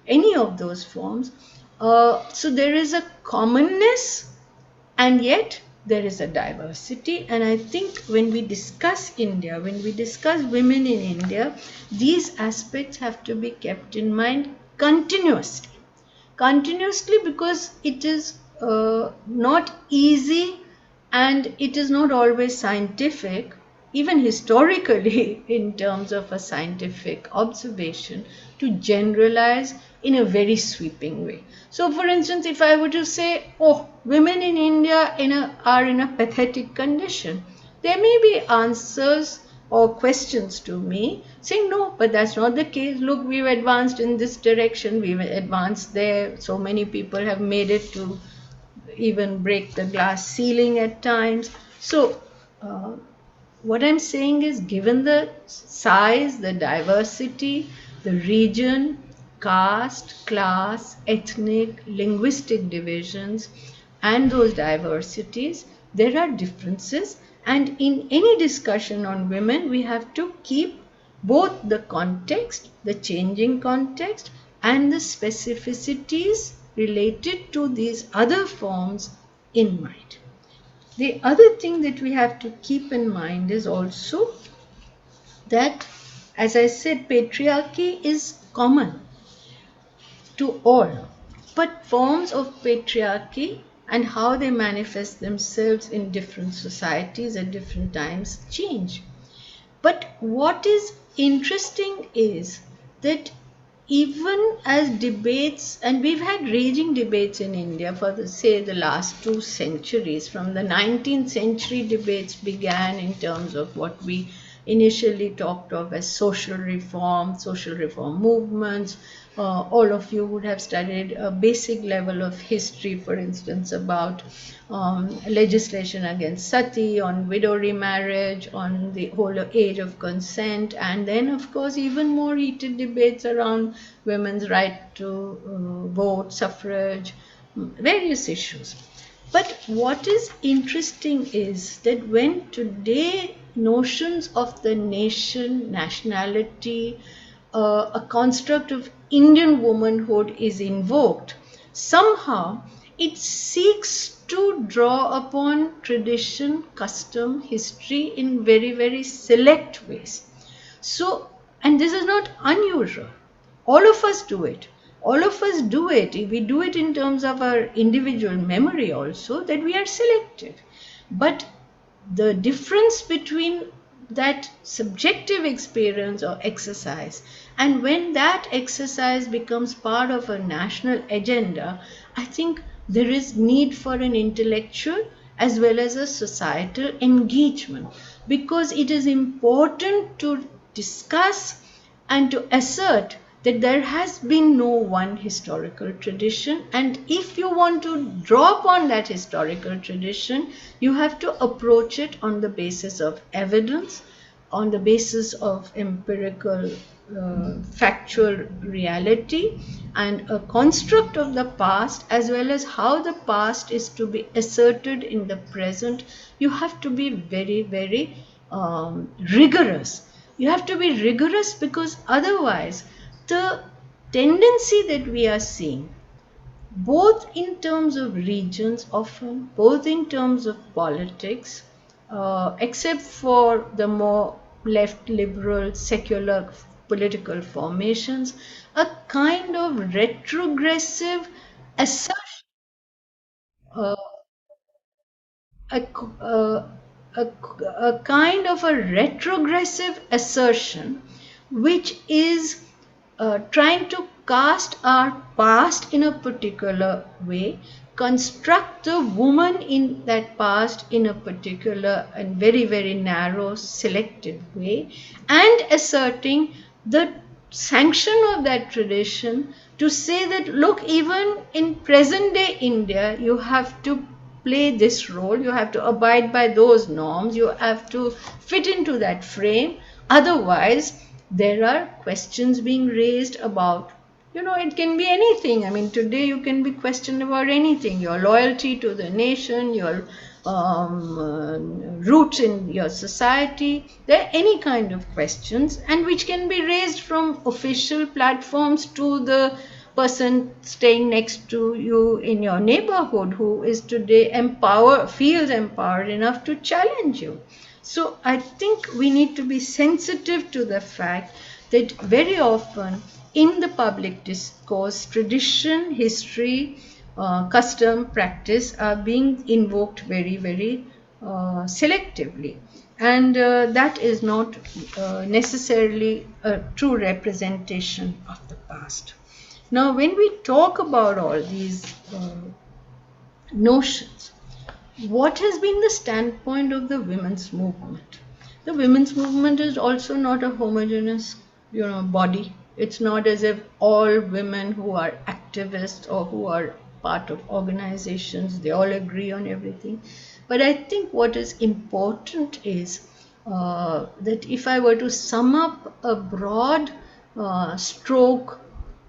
any of those forms. So there is a commonness, and yet there is a diversity. And I think when we discuss India, when we discuss women in India, these aspects have to be kept in mind continuously. Continuously, because it is not easy and it is not always scientific, even historically, in terms of a scientific observation, to generalize in a very sweeping way. So, for instance, if I were to say, oh, women in India are in a pathetic condition, there may be answers or questions to me saying, no, but that's not the case. Look, we've advanced in this direction, we've advanced there. So many people have made it to even break the glass ceiling at times. So, what I'm saying is, given the size, the diversity, the region, caste, class, ethnic, linguistic divisions, and those diversities, there are differences, and in any discussion on women, we have to keep both the context, the changing context, and the specificities related to these other forms in mind. The other thing that we have to keep in mind is also that, as I said, patriarchy is common to all, but forms of patriarchy and how they manifest themselves in different societies at different times change. But what is interesting is that even as debates, and we've had raging debates in India for the last 2 centuries, from the 19th century debates began in terms of what we initially talked of as social reform movements. All of you would have studied a basic level of history, for instance, about legislation against sati, on widow remarriage, on the whole age of consent, and then, of course, even more heated debates around women's right to vote, suffrage, various issues. But what is interesting is that when today notions of the nation, nationality, a construct of Indian womanhood is invoked, somehow it seeks to draw upon tradition, custom, history in very, very select ways. So, and this is not unusual. All of us do it. All of us do it. We do it in terms of our individual memory also, that we are selected. But the difference between that subjective experience or exercise and when that exercise becomes part of a national agenda, I think there is need for an intellectual as well as a societal engagement, because it is important to discuss and to assert that there has been no one historical tradition, and if you want to draw upon that historical tradition, you have to approach it on the basis of evidence, on the basis of empirical factual reality and a construct of the past, as well as how the past is to be asserted in the present. You have to be very, very rigorous. You have to be rigorous, because otherwise the tendency that we are seeing, both in terms of regions often, both in terms of politics, except for the more left liberal secular political formations, a kind of retrogressive assertion, uh, a, uh, a kind of a retrogressive assertion which is trying to cast our past in a particular way, construct the woman in that past in a particular and very, very narrow, selected way, and asserting the sanction of that tradition to say that, look, even in present day India, you have to play this role, you have to abide by those norms, you have to fit into that frame. Otherwise, there are questions being raised about, it can be anything. I mean, today you can be questioned about anything, your loyalty to the nation, your roots in your society. There are any kind of questions, and which can be raised from official platforms to the person staying next to you in your neighborhood who is today feels empowered enough to challenge you. So I think we need to be sensitive to the fact that very often in the public discourse, tradition, history, custom, practice are being invoked very, very selectively. And that is not necessarily a true representation of the past. Now, when we talk about all these notions, what has been the standpoint of the women's movement? The women's movement is also not a homogeneous, body. It's not as if all women who are activists or who are part of organizations, they all agree on everything. But I think what is important is that if I were to sum up a broad stroke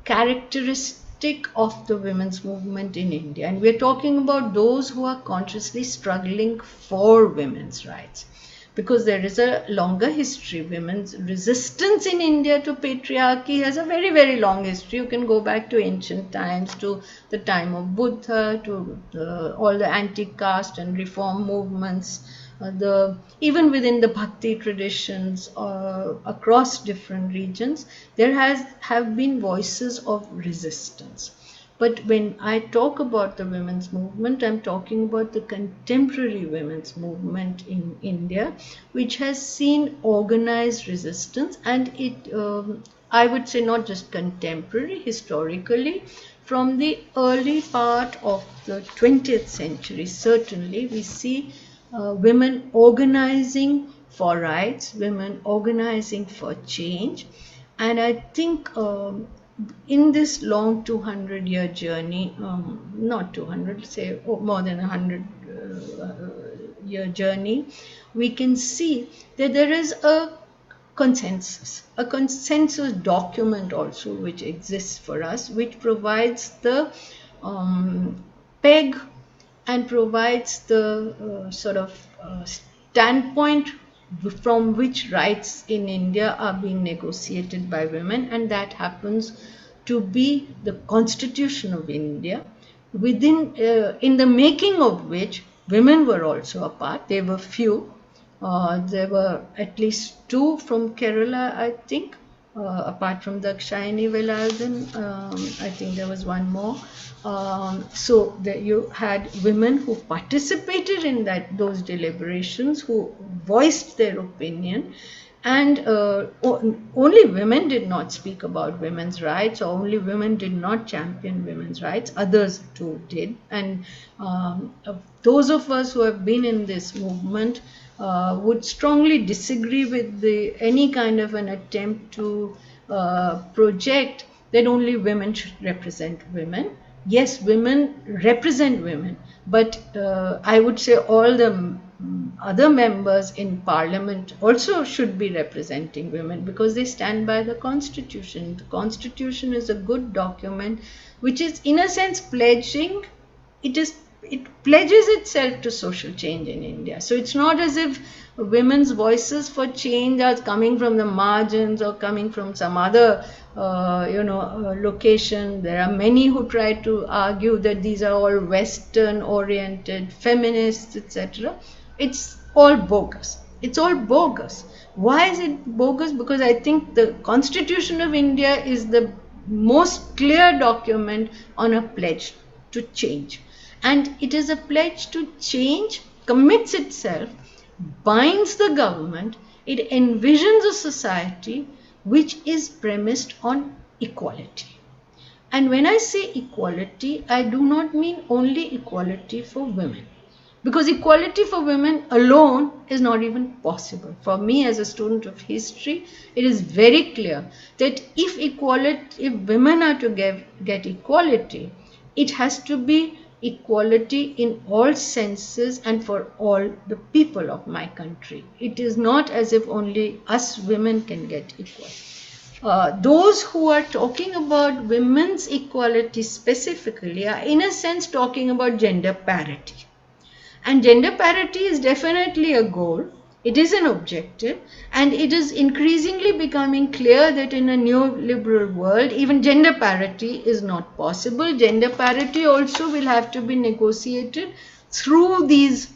characteristic characteristic of the women's movement in India. And we're talking about those who are consciously struggling for women's rights. Because there is a longer history. Women's resistance in India to patriarchy has a very, very long history. You can go back to ancient times, to the time of Buddha, to all the anti-caste and reform movements, even within the Bhakti traditions across different regions, there have been voices of resistance. But when I talk about the women's movement, I'm talking about the contemporary women's movement in India, which has seen organized resistance, and it, I would say, not just contemporary, historically, from the early part of the 20th century, certainly we see women organizing for rights, women organizing for change. And I think in this long 200-year journey, not 200, say more than 100-year journey, we can see that there is a consensus document also which exists for us, which provides the peg and provides the sort of standpoint from which rights in India are being negotiated by women, and that happens to be the Constitution of India, within in the making of which women were also a part. They were few. There were at least 2 from Kerala, I think, apart from Dakshayani Velayudan. I think there was one more. So that you had women who participated in those deliberations, who voiced their opinion, and only women did not speak about women's rights, or only women did not champion women's rights. Others too did. And those of us who have been in this movement would strongly disagree with any kind of an attempt to project that only women should represent women. Yes, women represent women, but I would say all the other members in parliament also should be representing women, because they stand by the Constitution. The Constitution is a good document which is, in a sense, pledging. It pledges itself to social change in India. So it's not as if women's voices for change are coming from the margins or coming from some other location. There are many who try to argue that these are all Western oriented feminists, etc. It's all bogus. It's all bogus. Why is it bogus? Because I think the Constitution of India is the most clear document on a pledge to change. And it is a pledge to change, commits itself, binds the government. It envisions a society which is premised on equality. And when I say equality, I do not mean only equality for women. Because equality for women alone is not even possible. For me, as a student of history, it is very clear that if women are to get equality, it has to be equality in all senses and for all the people of my country. It is not as if only us women can get equal. Those who are talking about women's equality specifically are, in a sense, talking about gender parity. And gender parity is definitely a goal. It is an objective, and it is increasingly becoming clear that in a neoliberal world, even gender parity is not possible. Gender parity also will have to be negotiated through these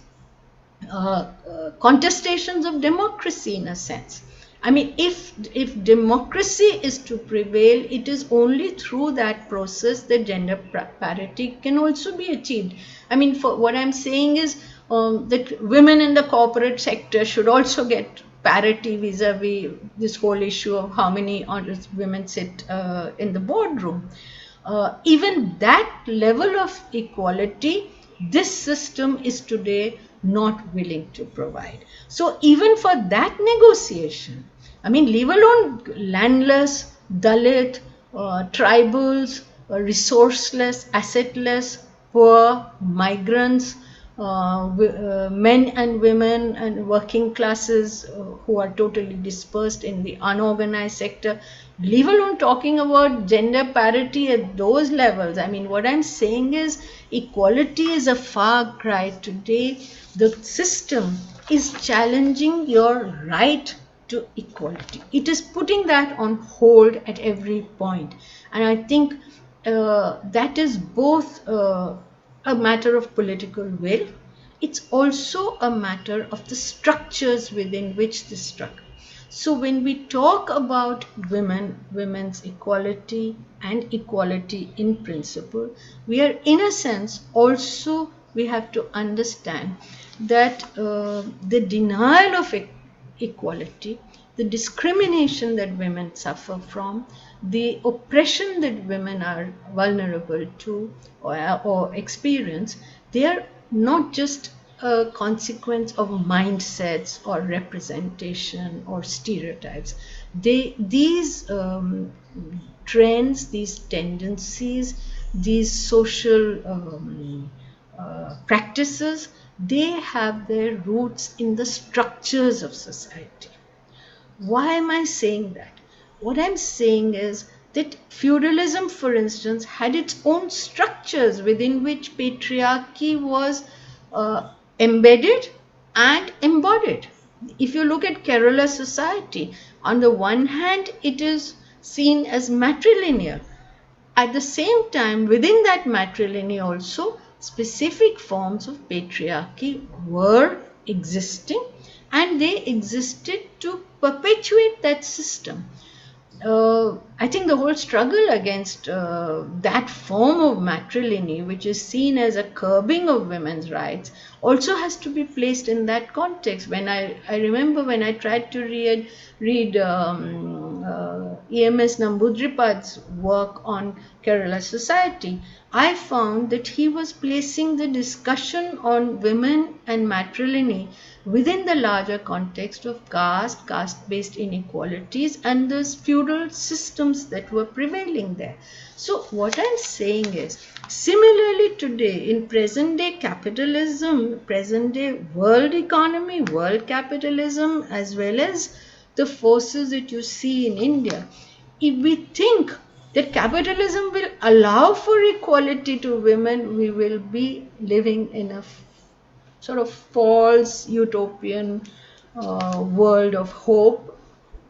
contestations of democracy, in a sense. I mean, if democracy is to prevail, it is only through that process that gender parity can also be achieved. I mean, for what I'm saying is that women in the corporate sector should also get parity vis-a-vis this whole issue of how many women sit in the boardroom. Even that level of equality, this system is today not willing to provide. So even for that negotiation, I mean, leave alone landless, Dalit, tribals, resourceless, assetless, poor, migrants, men and women and working classes who are totally dispersed in the unorganized sector, leave alone talking about gender parity at those levels. I mean, what I'm saying is equality is a far cry today. The system is challenging your right to equality. It is putting that on hold at every point. And I think that is both a matter of political will. It's also a matter of the structures within which this struggle. So when we talk about women's equality and equality in principle, we are in a sense also we have to understand that the denial of equality, the discrimination that women suffer from, the oppression that women are vulnerable to or experience, they are not just a consequence of mindsets or representation or stereotypes. These trends, these tendencies, these social practices, they have their roots in the structures of society. Why am I saying that? What I'm saying is that feudalism, for instance, had its own structures within which patriarchy was embedded and embodied. If you look at Kerala society, on the one hand, it is seen as matrilineal. At the same time, within that matrilineal also, specific forms of patriarchy were existing, and they existed to perpetuate that system. I think the whole struggle against that form of matrilineal, which is seen as a curbing of women's rights, also has to be placed in that context. When I remember when I tried to read EMS Nambudripad's work on Kerala society, I found that he was placing the discussion on women and matrilineal within the larger context of caste-based inequalities and the feudal systems that were prevailing there. So what I'm saying is, similarly today in present day capitalism, present day world economy, world capitalism, as well as the forces that you see in India, if we think that capitalism will allow for equality to women, we will be living in a sort of false utopian world of hope,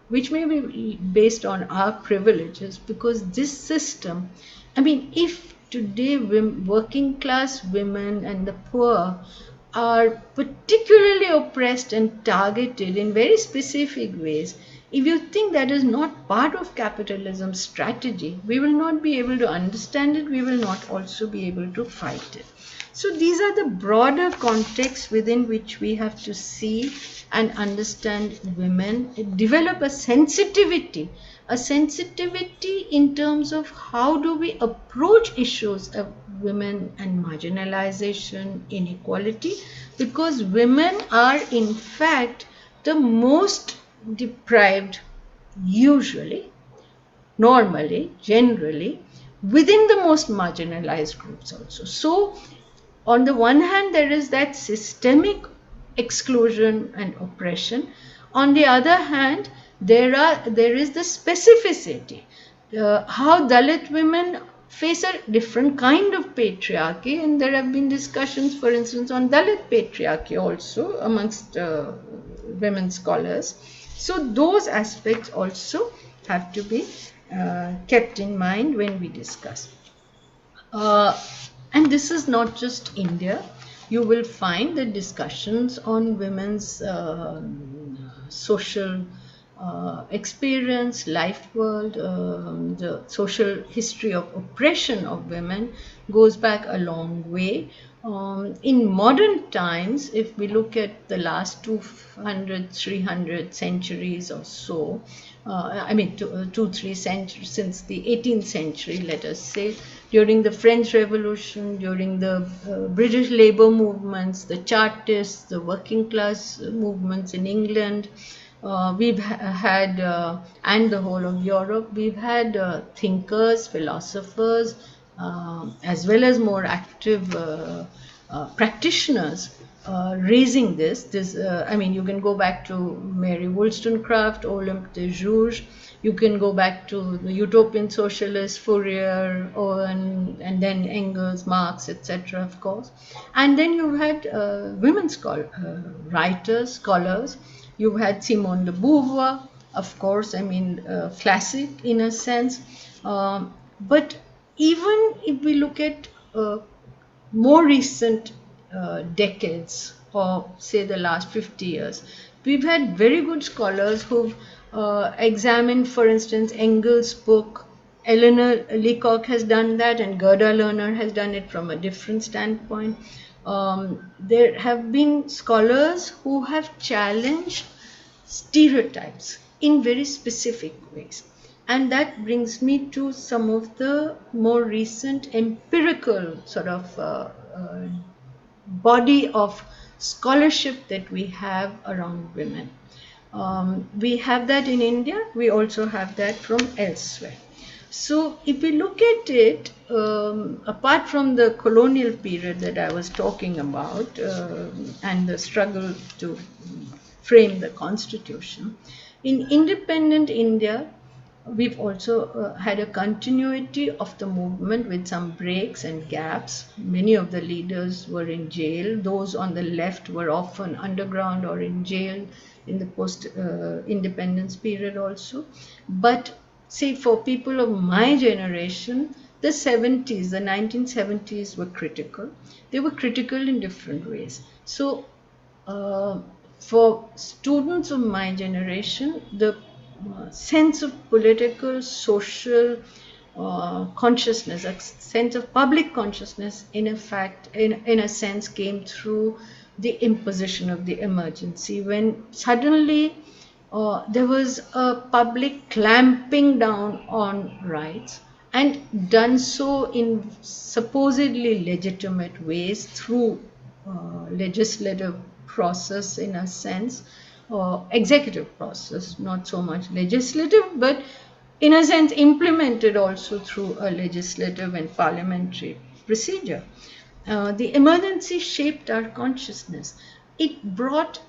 which may be based on our privileges, because this system, I mean, if today working class women and the poor are particularly oppressed and targeted in very specific ways, if you think that is not part of capitalism's strategy, we will not be able to understand it, we will not also be able to fight it. So these are the broader contexts within which we have to see and understand women, develop a sensitivity in terms of how do we approach issues of women and marginalization, inequality, because women are in fact the most deprived, usually, normally, generally, within the most marginalized groups also. So on the one hand, there is that systemic exclusion and oppression. On the other hand, there is the specificity. How Dalit women face a different kind of patriarchy, and there have been discussions, for instance, on Dalit patriarchy also amongst women scholars. So those aspects also have to be kept in mind when we discuss. And this is not just India. You will find the discussions on women's social experience, life world, the social history of oppression of women goes back a long way. In modern times, if we look at the last 200, 300 centuries or so, I mean, 2-3 centuries since the 18th century, let us say, during the French Revolution, during the British labor movements, the Chartists, the working class movements in England, we've had, and the whole of Europe, we've had thinkers, philosophers, as well as more active practitioners raising this. I mean, you can go back to Mary Wollstonecraft, Olympe de Gouges. You can go back to the utopian socialists, Fourier, Owen, and then Engels, Marx, etc., of course. And then you had women writers, scholars. You had Simone de Beauvoir, of course, I mean, classic in a sense. But even if we look at more recent decades, or say the last 50 years, we've had very good scholars who've examined, for instance, Engels' book. Eleanor Leacock has done that, and Gerda Lerner has done it from a different standpoint. There have been scholars who have challenged stereotypes in very specific ways. And that brings me to some of the more recent empirical sort of body of scholarship that we have around women. We have that in India. We also have that from elsewhere. So if we look at it, apart from the colonial period that I was talking about and the struggle to frame the constitution, in independent India, we've also had a continuity of the movement with some breaks and gaps. Many of the leaders were in jail. Those on the left were often underground or in jail in the post-independence period also. But say for people of my generation, the 70s, the 1970s were critical. They were critical in different ways. So for students of my generation, the sense of political, social consciousness, a sense of public consciousness, in a sense, came through the imposition of the emergency, when suddenly there was a public clamping down on rights, and done so in supposedly legitimate ways through legislative process, in a sense, or executive process, not so much legislative, but in a sense implemented also through a legislative and parliamentary procedure. The emergency shaped our consciousness. It brought,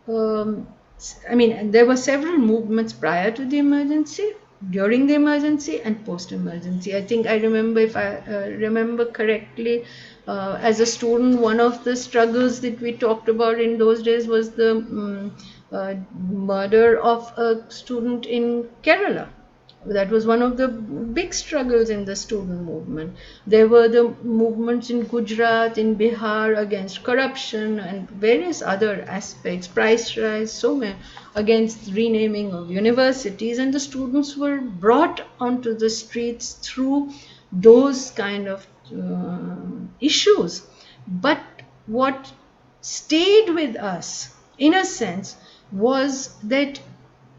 I mean, there were several movements prior to the emergency, during the emergency, and post-emergency. I think I remember, if I remember correctly, as a student, one of the struggles that we talked about in those days was the murder of a student in Kerala. That was one of the big struggles in the student movement. There were the movements in Gujarat, in Bihar against corruption and various other aspects, price rise, so many, against renaming of universities, and the students were brought onto the streets through those kind of issues. But what stayed with us, in a sense, was that,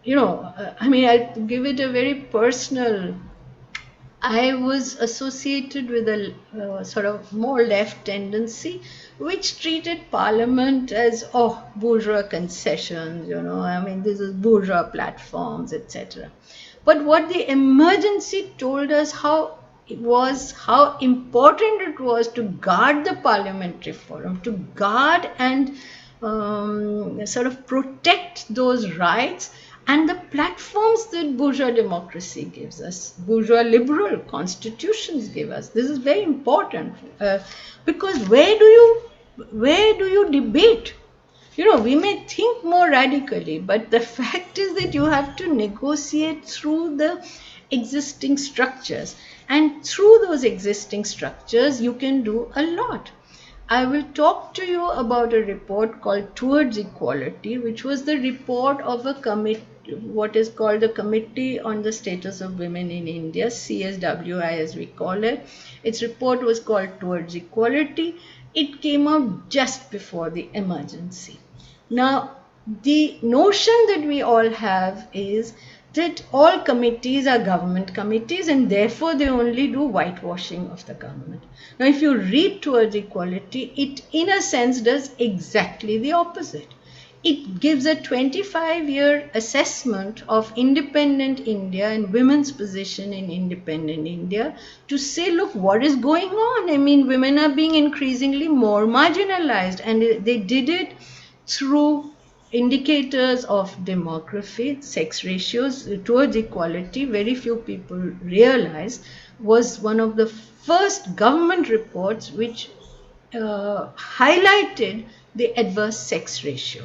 you know, I mean, I'll give it a very personal. I was associated with a sort of more left tendency, which treated parliament as, oh, bourgeois concessions, you know, I mean, this is bourgeois platforms, etc. But what the emergency told us how important it was to guard the parliamentary forum, to guard and sort of protect those rights and the platforms that bourgeois democracy gives us, bourgeois liberal constitutions give us. This is very important because where do you debate? You know, we may think more radically, but the fact is that you have to negotiate through the existing structures, and through those existing structures you can do a lot. I will talk to you about a report called Towards Equality, which was the report of a committee, what is called the Committee on the Status of Women in India, CSWI as we call it. Its report was called Towards Equality. It came out just before the emergency. Now, the notion that we all have is that all committees are government committees and therefore they only do whitewashing of the government. Now, if you read Towards Equality, it in a sense does exactly the opposite. it gives a 25-year assessment of independent India and women's position in independent India to say, look, what is going on? I mean, women are being increasingly more marginalized, and they did it through indicators of demography, sex ratios towards equality. Very few people realize was one of the first government reports which highlighted the adverse sex ratio.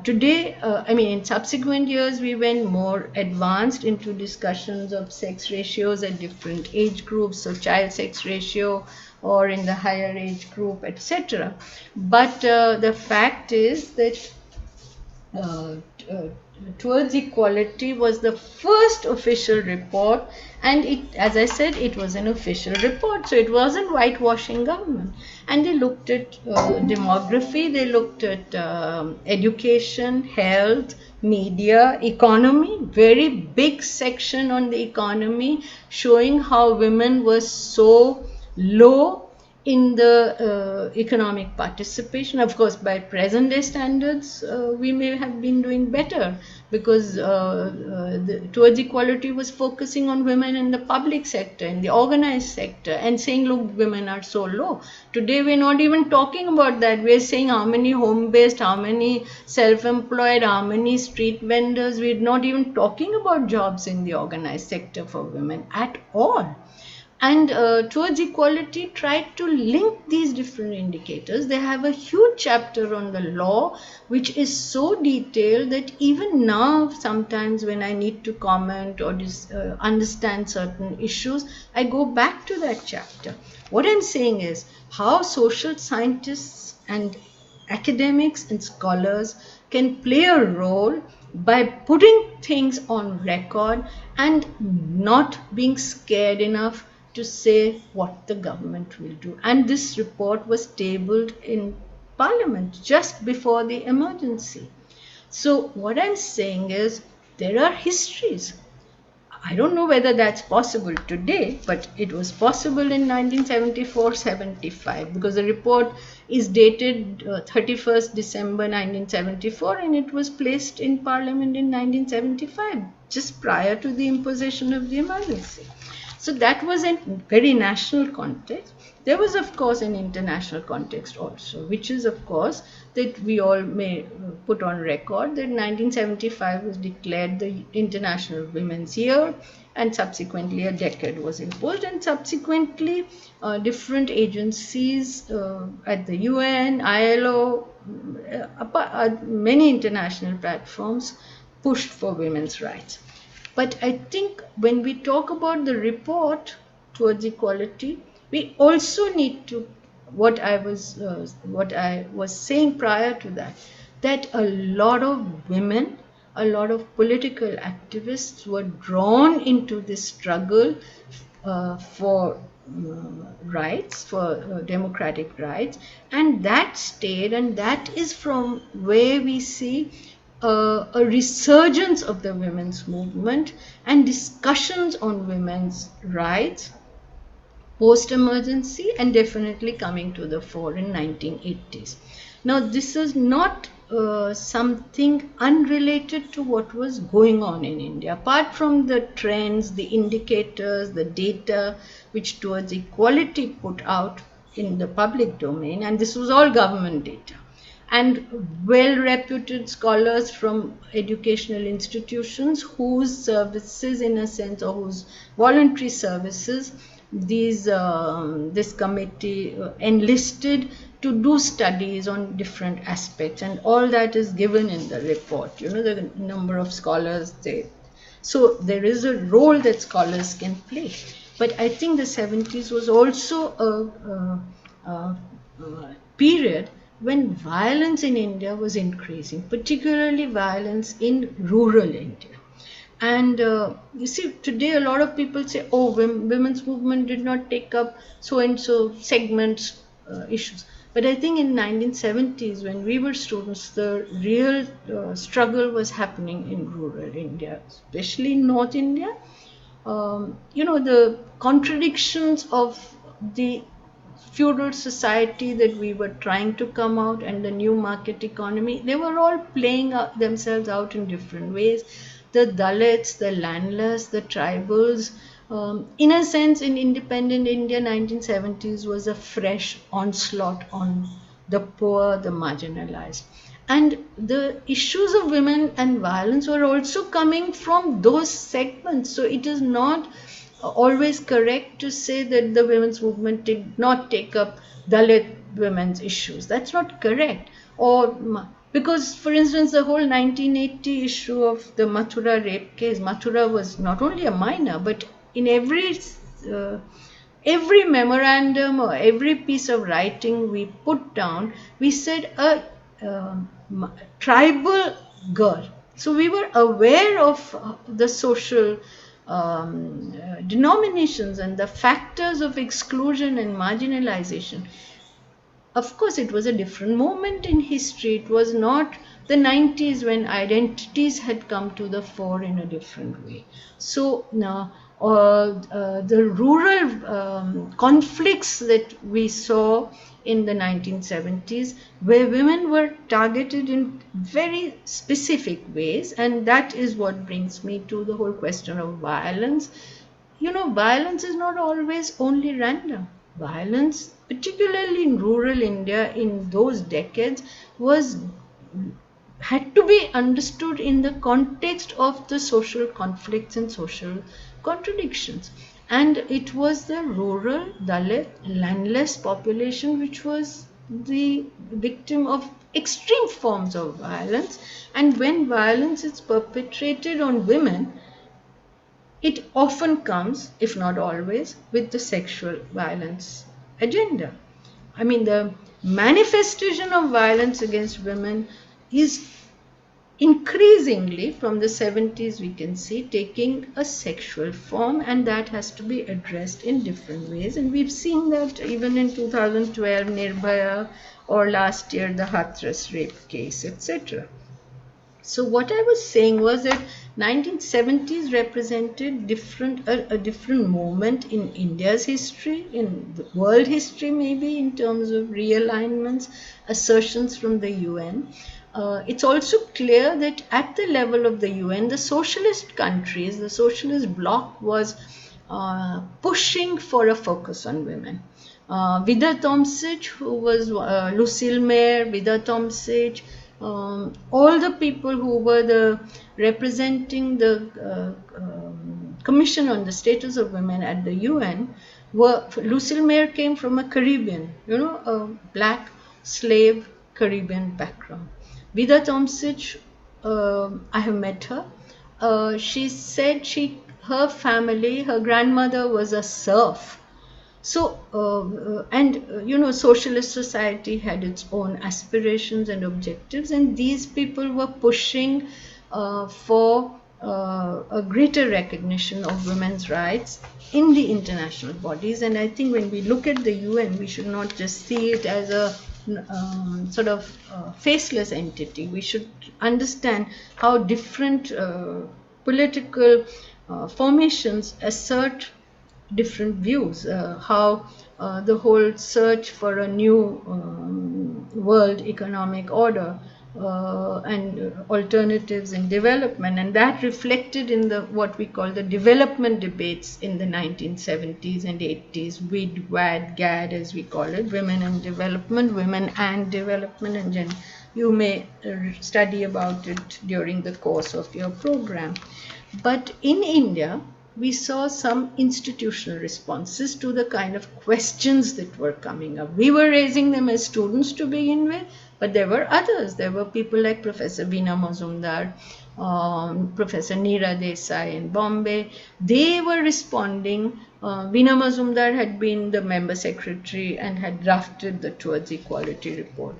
Today, I mean, in subsequent years, we went more advanced into discussions of sex ratios at different age groups, so child sex ratio, or in the higher age group, etc. But the fact is that uh, uh, towards equality was the first official report, and it, as I said, it was an official report, so it wasn't whitewashing government. And they looked at demography, they looked at education, health, media, economy, very big section on the economy, showing how women were so low in the economic participation. Of course, by present day standards, we may have been doing better, because towards equality was focusing on women in the public sector, in the organized sector, and saying, look, women are so low. Today, we're not even talking about that. We're saying how many home-based, how many self-employed, how many street vendors. We're not even talking about jobs in the organized sector for women at all. And towards equality tried to link these different indicators. They have a huge chapter on the law, which is so detailed that even now, sometimes when I need to comment or understand certain issues, I go back to that chapter. What I'm saying is how social scientists and academics and scholars can play a role by putting things on record and not being scared enough to say what the government will do. And this report was tabled in Parliament just before the emergency. So what I'm saying is there are histories. I don't know whether that's possible today, but it was possible in 1974-75, because the report is dated 31st December 1974, and it was placed in Parliament in 1975, just prior to the imposition of the emergency. So that was a very national context. There was, of course, an international context also, which is, of course, that we all may put on record that 1975 was declared the International Women's Year, and subsequently a decade was imposed, and subsequently different agencies at the UN, ILO, many international platforms pushed for women's rights. But I think when we talk about the report towards equality, we also need to, what I was saying prior to that, that a lot of women, a lot of political activists were drawn into this struggle for rights, for democratic rights, and that stayed, and that is from where we see a resurgence of the women's movement and discussions on women's rights post-emergency, and definitely coming to the fore in 1980s. Now, this is not something unrelated to what was going on in India. Apart from the trends, the indicators, the data which towards equality put out in the public domain, and this was all government data, and well-reputed scholars from educational institutions whose services, in a sense, or whose voluntary services, this committee enlisted to do studies on different aspects, and all that is given in the report. You know, the number of scholars so there is a role that scholars can play. But I think the 70s was also a period when violence in India was increasing, particularly violence in rural India. And you see, today a lot of people say, oh, women's movement did not take up so-and-so segments issues. But I think in 1970s, when we were students, the real struggle was happening in rural India, especially in North India. You know, the contradictions of the feudal society that we were trying to come out, and the new market economy, they were all playing themselves out in different ways. The Dalits, the landless, the tribals. In a sense, in independent India, 1970s was a fresh onslaught on the poor, the marginalized. And the issues of women and violence were also coming from those segments. So it is not always correct to say that the women's movement did not take up Dalit women's issues. That's not correct. Or because, for instance, the whole 1980 issue of the Mathura rape case, Mathura was not only a minor, but in every memorandum or every piece of writing we put down, we said a tribal girl. So we were aware of the social denominations and the factors of exclusion and marginalization. Of course, it was a different moment in history. It was not the 90s when identities had come to the fore in a different way. So now, the rural conflicts that we saw in the 1970s, where women were targeted in very specific ways, and that is what brings me to the whole question of violence. You know, violence is not always only random. Violence, particularly in rural India in those decades, had to be understood in the context of the social conflicts and social contradictions. And it was the rural, Dalit, landless population which was the victim of extreme forms of violence. And when violence is perpetrated on women, it often comes, if not always, with the sexual violence agenda. I mean, the manifestation of violence against women is increasingly, from the 70s we can see, taking a sexual form, and that has to be addressed in different ways. And we've seen that even in 2012 Nirbhaya, or last year the Hathras rape case, etc. So what I was saying was that 1970s represented a different moment in India's history, in the world history maybe, in terms of realignments, assertions from the UN. It's also clear that at the level of the UN, the socialist countries, the socialist bloc was pushing for a focus on women. Vida Tomšič, who was Lucille Mayer, Vida Tomšič, all the people who were representing the Commission on the Status of Women at the UN Lucille Mayer came from a Caribbean, a black slave Caribbean background. Vida Tomšič, I have met her. She said her family, her grandmother was a serf. So, socialist society had its own aspirations and objectives, and these people were pushing for a greater recognition of women's rights in the international bodies. And I think when we look at the UN, we should not just see it as a faceless entity. We should understand how different political formations assert different views, how the whole search for a new world economic order and alternatives in development, and that reflected in what we call the development debates in the 1970s and 80s, WID, WAD, GAD as we call it, women and development, and you may study about it during the course of your program. But in India, we saw some institutional responses to the kind of questions that were coming up. We were raising them as students to begin with, but there were others. There were people like Professor Veena Mazumdar, Professor Neera Desai in Bombay. They were responding. Veena Mazumdar had been the member secretary and had drafted the Towards Equality report,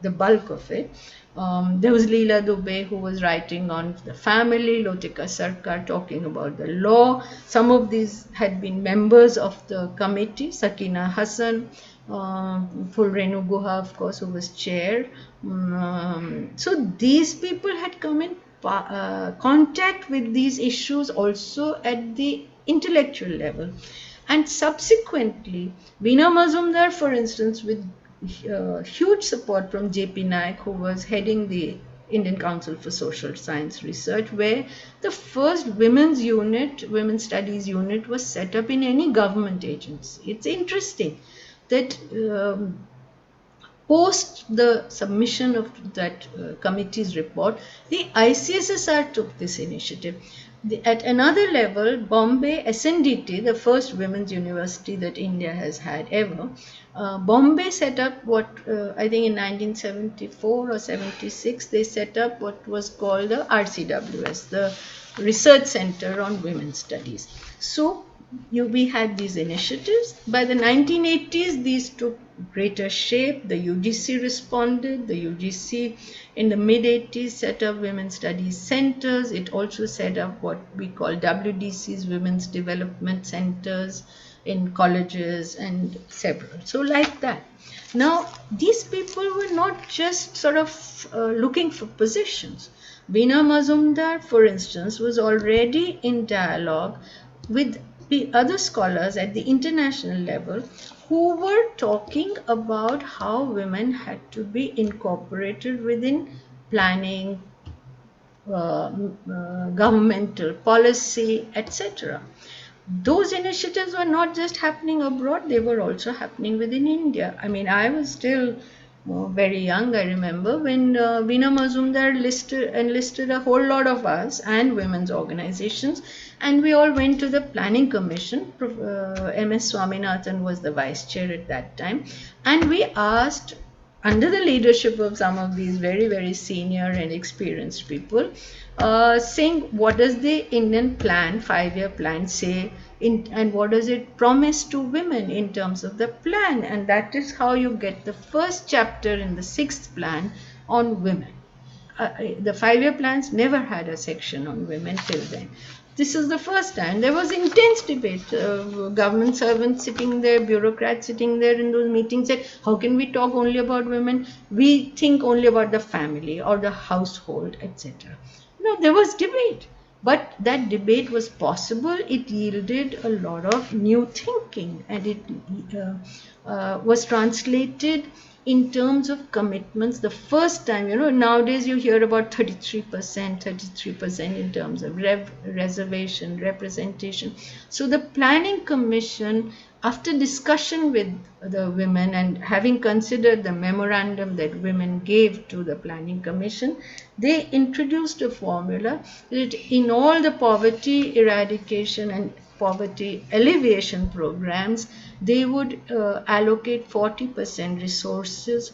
the bulk of it. There was Leela Dubey, who was writing on the family, Lotika Sarkar talking about the law. Some of these had been members of the committee, Sakina Hassan, Fulrenu Guha, of course, who was chair. So these people had come in contact with these issues also at the intellectual level. And subsequently, Veena Mazumdar, for instance, with huge support from J.P. Naik, who was heading the Indian Council for Social Science Research, where the first women's studies unit was set up in any government agency. It's interesting that post the submission of that committee's report, the ICSSR took this initiative. At another level, Bombay SNDT, the first women's university that India has had ever, Bombay set up what I think in 1974 or 76, they set up what was called the RCWS, the Research Center on Women's Studies. So we had these initiatives. By the 1980s, these took greater shape. The UGC responded. The UGC in the mid-80s set up women's studies centers. It also set up what we call WDCs, Women's Development Centers, in colleges and several. So like that. Now, these people were not just sort of looking for positions. Veena Mazumdar, for instance, was already in dialogue with the other scholars at the international level who were talking about how women had to be incorporated within planning, governmental policy, etc. Those initiatives were not just happening abroad, they were also happening within India. I mean, I was still very young, I remember, when Veena Mazumdar enlisted a whole lot of us and women's organizations, and we all went to the Planning Commission. M.S. Swaminathan was the vice chair at that time, and we asked, under the leadership of some of these very, very senior and experienced people, saying what does the Indian plan, 5-year plan say, and what does it promise to women in terms of the plan? And that is how you get the first chapter in the 6th plan on women. The 5-year plans never had a section on women till then. This is the first time. There was intense debate. Government servants sitting there, bureaucrats sitting there in those meetings said, how can we talk only about women? We think only about the family or the household, etc. No, there was debate. But that debate was possible. It yielded a lot of new thinking, and it was translated in terms of commitments. The first time, nowadays you hear about 33% in terms of reservation, representation. So the Planning Commission, after discussion with the women and having considered the memorandum that women gave to the Planning Commission, they introduced a formula that in all the poverty eradication and poverty alleviation programs, they would allocate 40% resources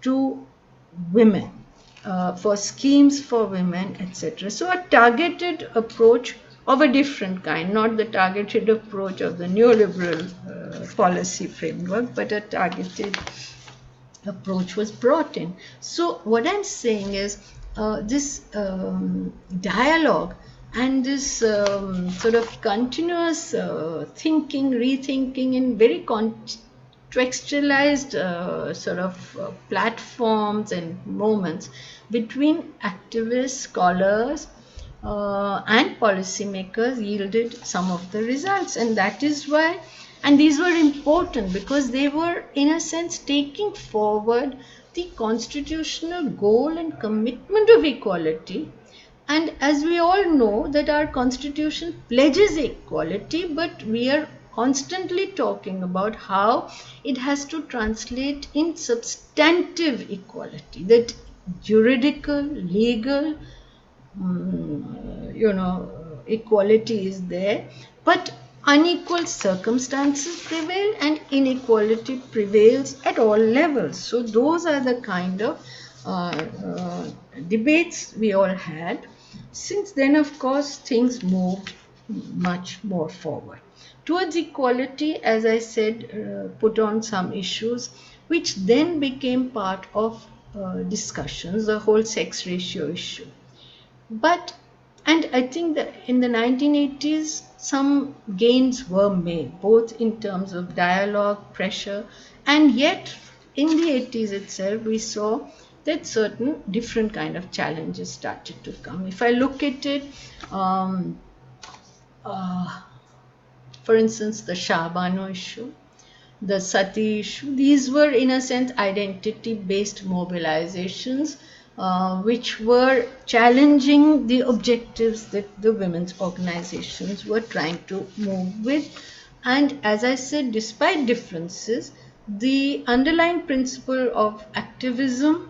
to women, for schemes for women, etc. So a targeted approach of a different kind, not the targeted approach of the neoliberal policy framework, but a targeted approach was brought in. So what I'm saying is this dialogue and this sort of continuous thinking, rethinking in very contextualized sort of platforms and moments between activists, scholars, and policymakers yielded some of the results. And that is why, and these were important because they were in a sense taking forward the constitutional goal and commitment of equality. And as we all know that our constitution pledges equality, but we are constantly talking about how it has to translate in substantive equality, that juridical, legal, equality is there, but unequal circumstances prevail and inequality prevails at all levels. So those are the kind of debates we all had. Since then, of course, things moved much more forward. Towards equality, as I said, put on some issues, which then became part of discussions, the whole sex ratio issue. And I think that in the 1980s, some gains were made, both in terms of dialogue, pressure, and yet in the 80s itself, we saw that certain different kind of challenges started to come. If I look at it, For instance, the Shabano issue, the Sati issue. These were, in a sense, identity-based mobilizations, which were challenging the objectives that the women's organizations were trying to move with. And as I said, despite differences, the underlying principle of activism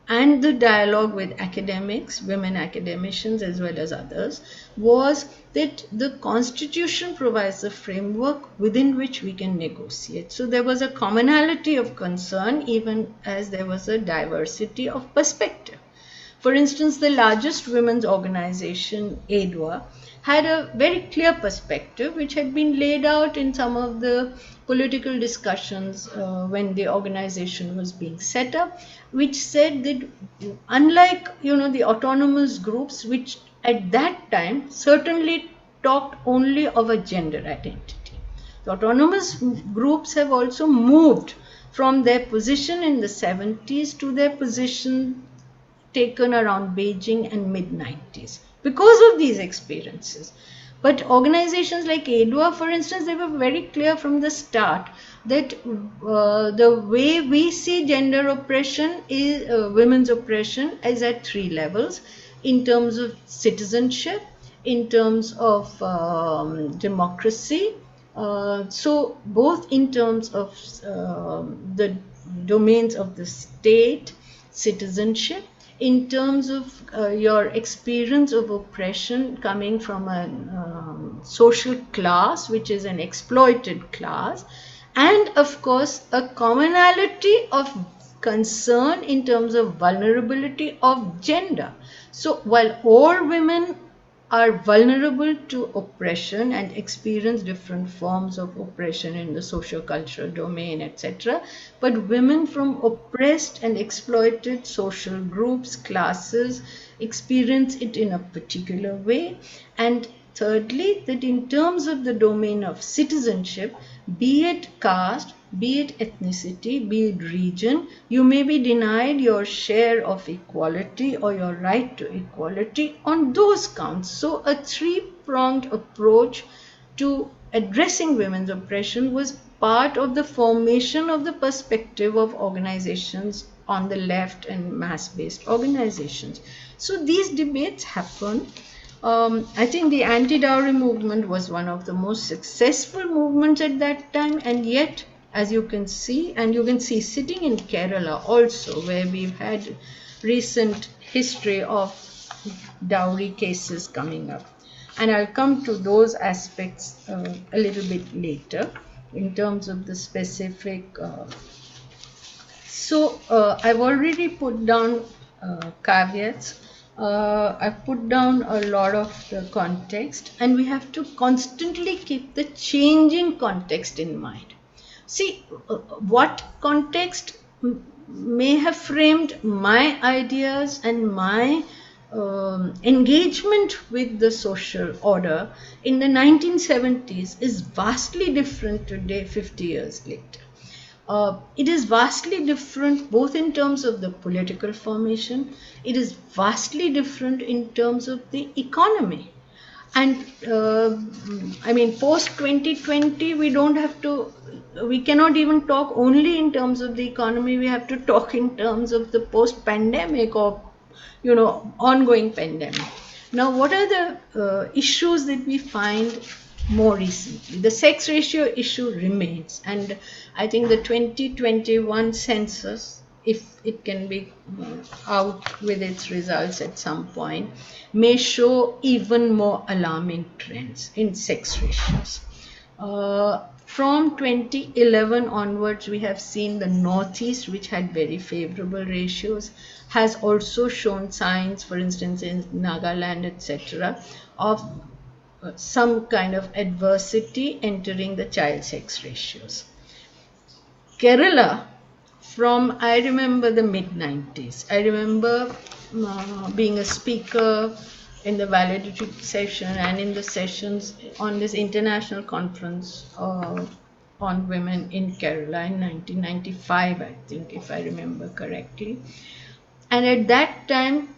and the dialogue with academics, women academicians as well as others, was that the constitution provides a framework within which we can negotiate. So there was a commonality of concern, even as there was a diversity of perspective. For instance, the largest women's organization, ADWA, had a very clear perspective which had been laid out in some of the political discussions when the organization was being set up, which said that unlike the autonomous groups, which at that time certainly talked only of a gender identity, the autonomous groups have also moved from their position in the 70s to their position taken around Beijing and mid-90s because of these experiences. But organizations like ADWA, for instance, they were very clear from the start that the way we see gender oppression is women's oppression is at 3 levels: in terms of citizenship, in terms of democracy. So both in terms of the domains of the state, citizenship, in terms of your experience of oppression coming from a social class, which is an exploited class, and of course a commonality of concern in terms of vulnerability of gender. So while all women are vulnerable to oppression and experience different forms of oppression in the socio-cultural domain, etc. But women from oppressed and exploited social groups, classes, experience it in a particular way. And thirdly, that in terms of the domain of citizenship, be it caste, be it ethnicity, be it region, you may be denied your share of equality or your right to equality on those counts. So a three-pronged approach to addressing women's oppression was part of the formation of the perspective of organizations on the left and mass-based organizations. So these debates happen. I think the anti-dowry movement was one of the most successful movements at that time, and yet, as you can see, and you can see sitting in Kerala also, where we've had recent history of dowry cases coming up. And I'll come to those aspects a little bit later in terms of the specific. I've already put down caveats. I've put down a lot of the context, and we have to constantly keep the changing context in mind. See, what context may have framed my ideas and my engagement with the social order in the 1970s is vastly different today, 50 years later. It is vastly different both in terms of the political formation, it is vastly different in terms of the economy. And I mean, post 2020, we cannot even talk only in terms of the economy, we have to talk in terms of the post pandemic or, ongoing pandemic. Now, what are the issues that we find more recently? The sex ratio issue remains, and I think the 2021 census, if it can be out with its results at some point, may show even more alarming trends in sex ratios. From 2011 onwards, we have seen the Northeast, which had very favorable ratios, has also shown signs, for instance, in Nagaland, etc., of some kind of adversity entering the child sex ratios. Kerala, I remember the mid-90s. I remember being a speaker in the valedictory session and in the sessions on this international conference on women in Kerala in 1995, I think, if I remember correctly. And at that time,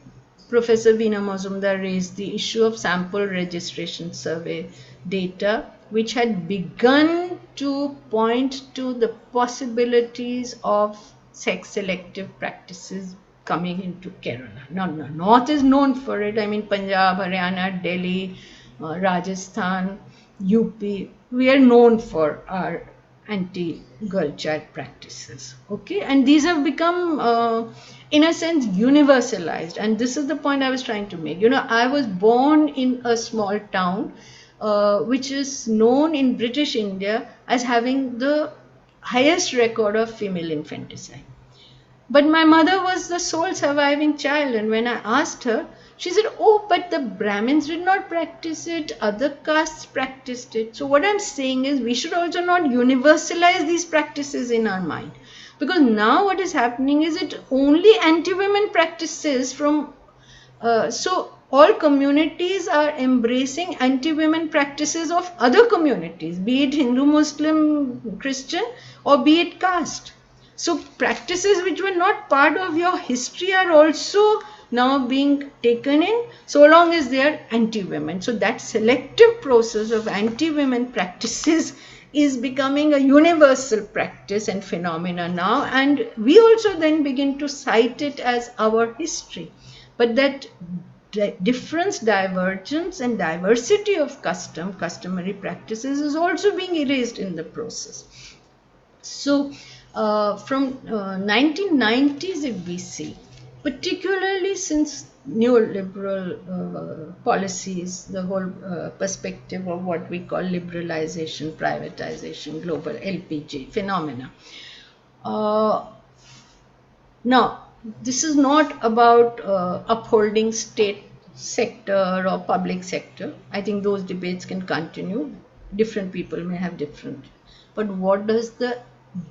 Professor Veena Mazumdar raised the issue of sample registration survey data, which had begun to point to the possibilities of sex selective practices coming into Kerala. Now, North is known for it. I mean, Punjab, Haryana, Delhi, Rajasthan, UP, we are known for our anti-girl child practices. Okay, and these have become, in a sense, universalized. And this is the point I was trying to make. You know, I was born in a small town, which is known in British India as having the highest record of female infanticide. But my mother was the sole surviving child, and when I asked her, she said, oh, but the Brahmins did not practice it, other castes practiced it. So what I'm saying is we should also not universalize these practices in our mind. Because now what is happening is it only anti-women practices from, so all communities are embracing anti-women practices of other communities, be it Hindu, Muslim, Christian, or be it caste. So practices which were not part of your history are also now being taken in, so long as they are anti-women. So that selective process of anti-women practices is becoming a universal practice and phenomena now, and we also then begin to cite it as our history. But that difference, divergence and diversity of customary practices is also being erased in the process. So from 1990s, if we see, particularly since neoliberal policies, the whole perspective of what we call liberalization, privatization, global LPG phenomena. Now, this is not about upholding state sector or public sector. I think those debates can continue. Different people may have different. But what does the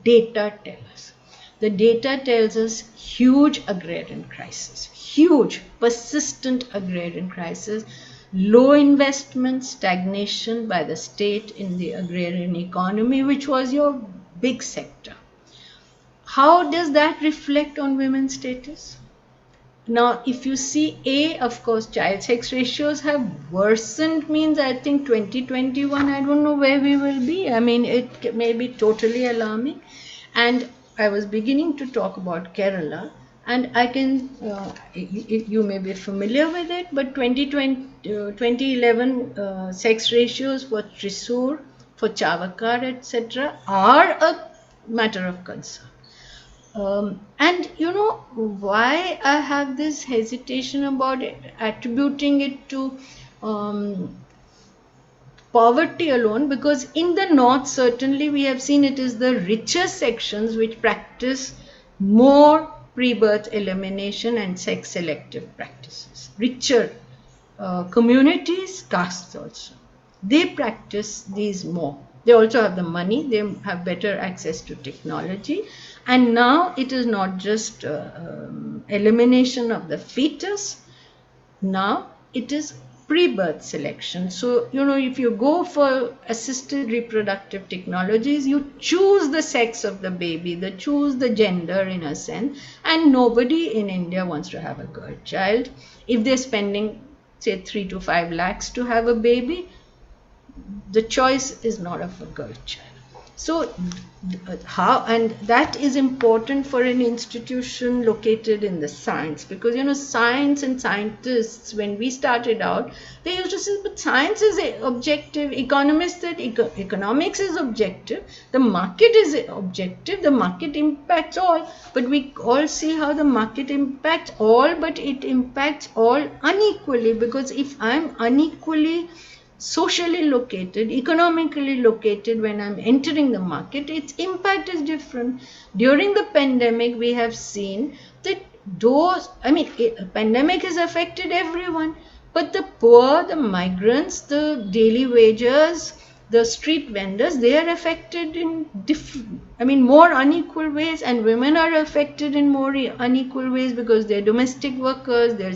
data tell us? The data tells us huge agrarian crisis, huge, persistent agrarian crisis, low investment, stagnation by the state in the agrarian economy, which was your big sector. How does that reflect on women's status? Now, if you see of course, child sex ratios have worsened, means I think 2021, I don't know where we will be. I mean, it may be totally alarming. And I was beginning to talk about Kerala, and I can, you may be familiar with it, but 2011 sex ratios for Thrissur, for Chavakar, etc. are a matter of concern. And you know why I have this hesitation about attributing it to poverty alone? Because in the north, certainly we have seen it is the richer sections which practice more pre-birth elimination and sex selective practices. Richer communities, castes also, they practice these more. They also have the money, they have better access to technology. And now it is not just elimination of the fetus, now it is pre-birth selection. So, you know, if you go for assisted reproductive technologies, you choose the sex of the baby, they choose the gender in a sense, and nobody in India wants to have a girl child. If they're spending, say, 3 to 5 lakhs to have a baby, the choice is not of a girl child. So how, and that is important for an institution located in the science, because you know science and scientists, when we started out, they used to say, but science is objective, economists that economics is objective, the market is objective, the market impacts all. But we all see how the market impacts all, but it impacts all unequally, because if I'm unequally socially located, economically located, when I'm entering the market, its impact is different. During the pandemic, we have seen that those, I mean, pandemic has affected everyone, but the poor, the migrants, the daily wagers, the street vendors, they are affected in different, I mean, more unequal ways, and women are affected in more unequal ways because they're domestic workers, they're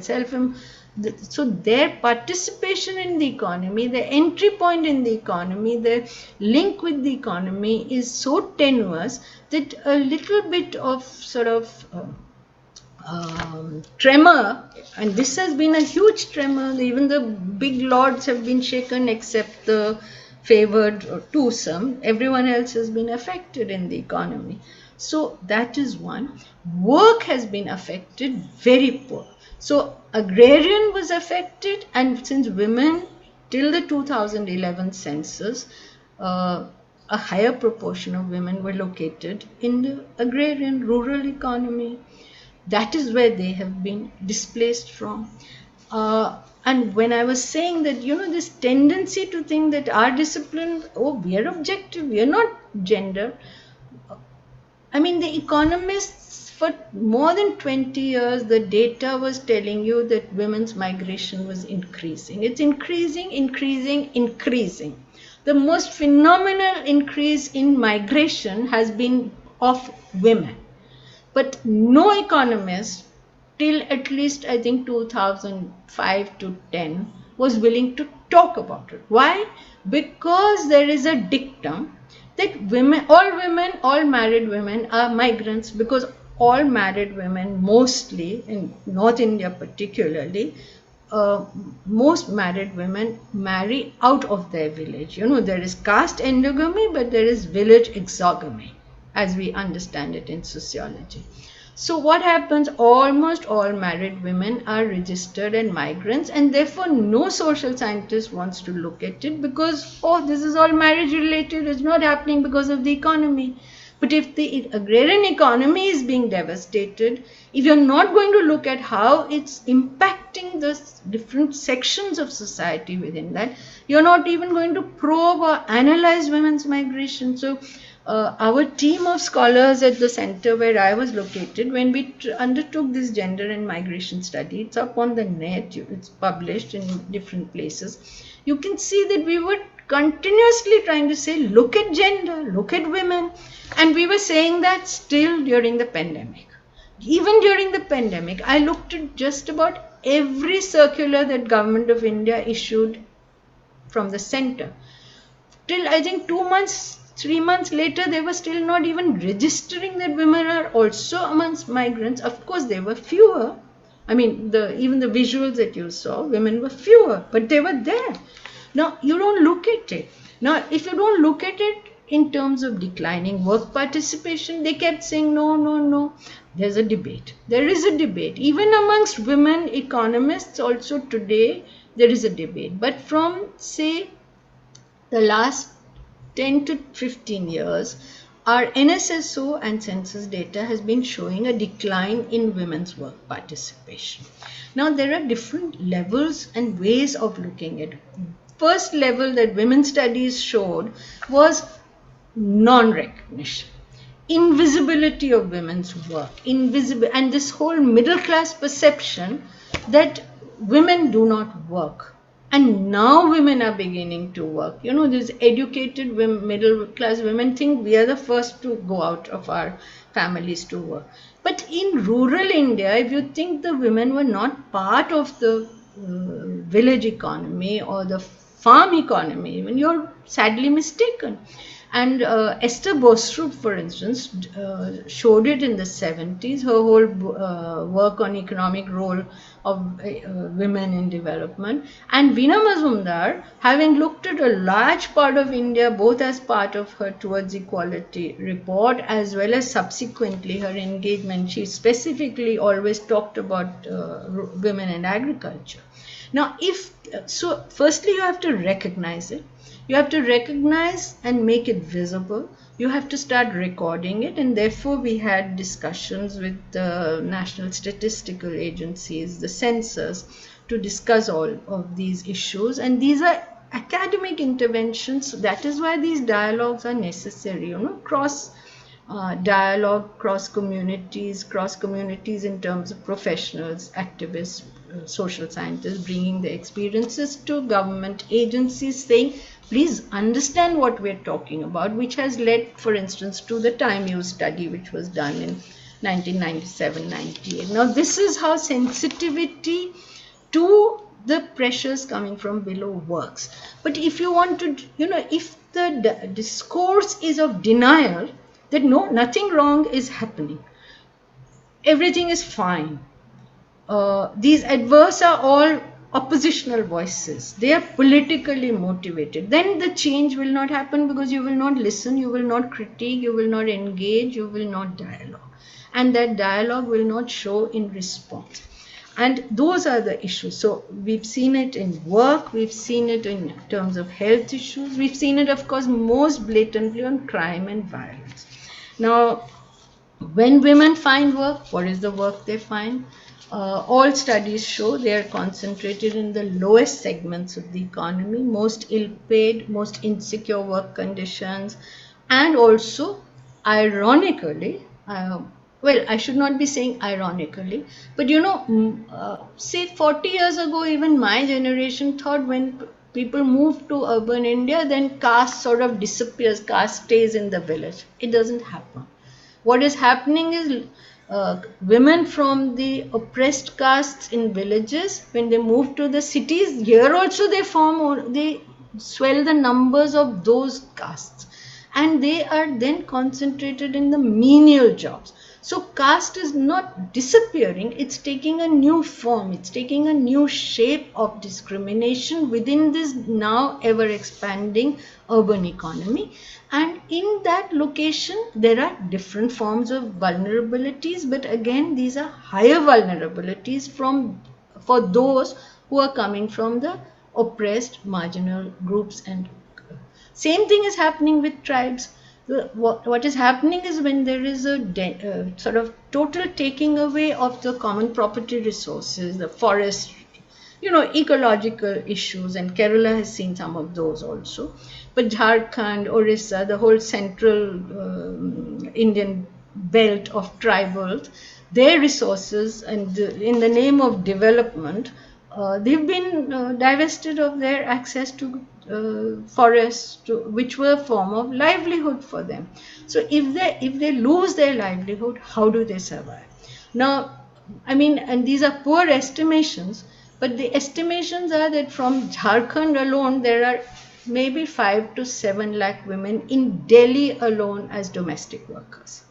so their participation in the economy, the entry point in the economy, the link with the economy is so tenuous that a little bit of sort of tremor, and this has been a huge tremor. Even the big lords have been shaken except the favored twosome. Everyone else has been affected in the economy. So that is one. Work has been affected, very poor. So agrarian was affected, and since women till the 2011 census, a higher proportion of women were located in the agrarian rural economy. That is where they have been displaced from. And when I was saying that, this tendency to think that our discipline, oh, we are objective, we are not gender. I mean, the economists for more than 20 years, the data was telling you that women's migration was increasing. It's increasing, increasing, increasing. The most phenomenal increase in migration has been of women. But no economist till at least I think 2005 to 10 was willing to talk about it. Why? Because there is a dictum that all married women are migrants, because all married women, mostly in North India particularly, most married women marry out of their village. There is caste endogamy, but there is village exogamy, as we understand it in sociology. So what happens? Almost all married women are registered and migrants, and therefore no social scientist wants to look at it because, oh, this is all marriage related, it's not happening because of the economy. But if the agrarian economy is being devastated, if you're not going to look at how it's impacting the different sections of society within that, you're not even going to probe or analyze women's migration. So our team of scholars at the center where I was located, when we undertook this gender and migration study, it's up on the net, it's published in different places. You can see that we were continuously trying to say, look at gender, look at women. And we were saying that still during the pandemic. Even during the pandemic, I looked at just about every circular that Government of India issued from the center. Till I think 2 months, 3 months later, they were still not even registering that women are also amongst migrants. Of course, they were fewer. I mean, even the visuals that you saw, women were fewer, but they were there. Now, you don't look at it. Now, if you don't look at it in terms of declining work participation, they kept saying, no, no, no. There's a debate. There is a debate. Even amongst women economists also today, there is a debate. But from, say, the last 10 to 15 years, our NSSO and census data has been showing a decline in women's work participation. Now, there are different levels and ways of looking at it. First level that women's studies showed was non-recognition, invisibility of women's work, and this whole middle class perception that women do not work. And now women are beginning to work. These educated women, middle class women think we are the first to go out of our families to work. But in rural India, if you think the women were not part of the village economy or the farm economy, even, you're sadly mistaken. And Esther Bostrup, for instance, showed it in the 70s, her whole work on economic role of women in development. And Veena Mazumdar, having looked at a large part of India, both as part of her Towards Equality report, as well as subsequently her engagement, she specifically always talked about women in agriculture. Now, firstly, you have to recognize it. You have to recognize and make it visible. You have to start recording it. And therefore, we had discussions with the national statistical agencies, the census, to discuss all of these issues. And these are academic interventions. That is why these dialogues are necessary, cross dialogue, cross communities in terms of professionals, activists, social scientists, bringing their experiences to government agencies, saying, please understand what we're talking about, which has led, for instance, to the time use study, which was done in 1997-98. Now, this is how sensitivity to the pressures coming from below works. But if you want to, if the discourse is of denial, that no, nothing wrong is happening, everything is fine. These adverse are all oppositional voices. They are politically motivated. Then the change will not happen because you will not listen, you will not critique, you will not engage, you will not dialogue. And that dialogue will not show in response. And those are the issues. So we've seen it in work, we've seen it in terms of health issues, we've seen it, of course, most blatantly on crime and violence. Now, when women find work, what is the work they find? All studies show they are concentrated in the lowest segments of the economy, most ill-paid, most insecure work conditions, and also, ironically, well, I should not be saying ironically, but say 40 years ago, even my generation thought when people move to urban India, then caste sort of disappears, caste stays in the village. It doesn't happen. What is happening is women from the oppressed castes in villages, when they move to the cities, here also they swell the numbers of those castes, and they are then concentrated in the menial jobs. So caste is not disappearing, it's taking a new form, it's taking a new shape of discrimination within this now ever expanding urban economy. And in that location, there are different forms of vulnerabilities, but again, these are higher vulnerabilities for those who are coming from the oppressed marginal groups. And same thing is happening with tribes. What is happening is when there is a sort of total taking away of the common property resources, the forestry, ecological issues, and Kerala has seen some of those also. But Jharkhand, Orissa, the whole central Indian belt of tribals, their resources, and in the name of development, they've been divested of their access to forests, which were a form of livelihood for them. So if they lose their livelihood, how do they survive? Now, I mean, and these are poor estimations, but the estimations are that from Jharkhand alone, there are maybe 5 to 7 lakh women in Delhi alone as domestic workers.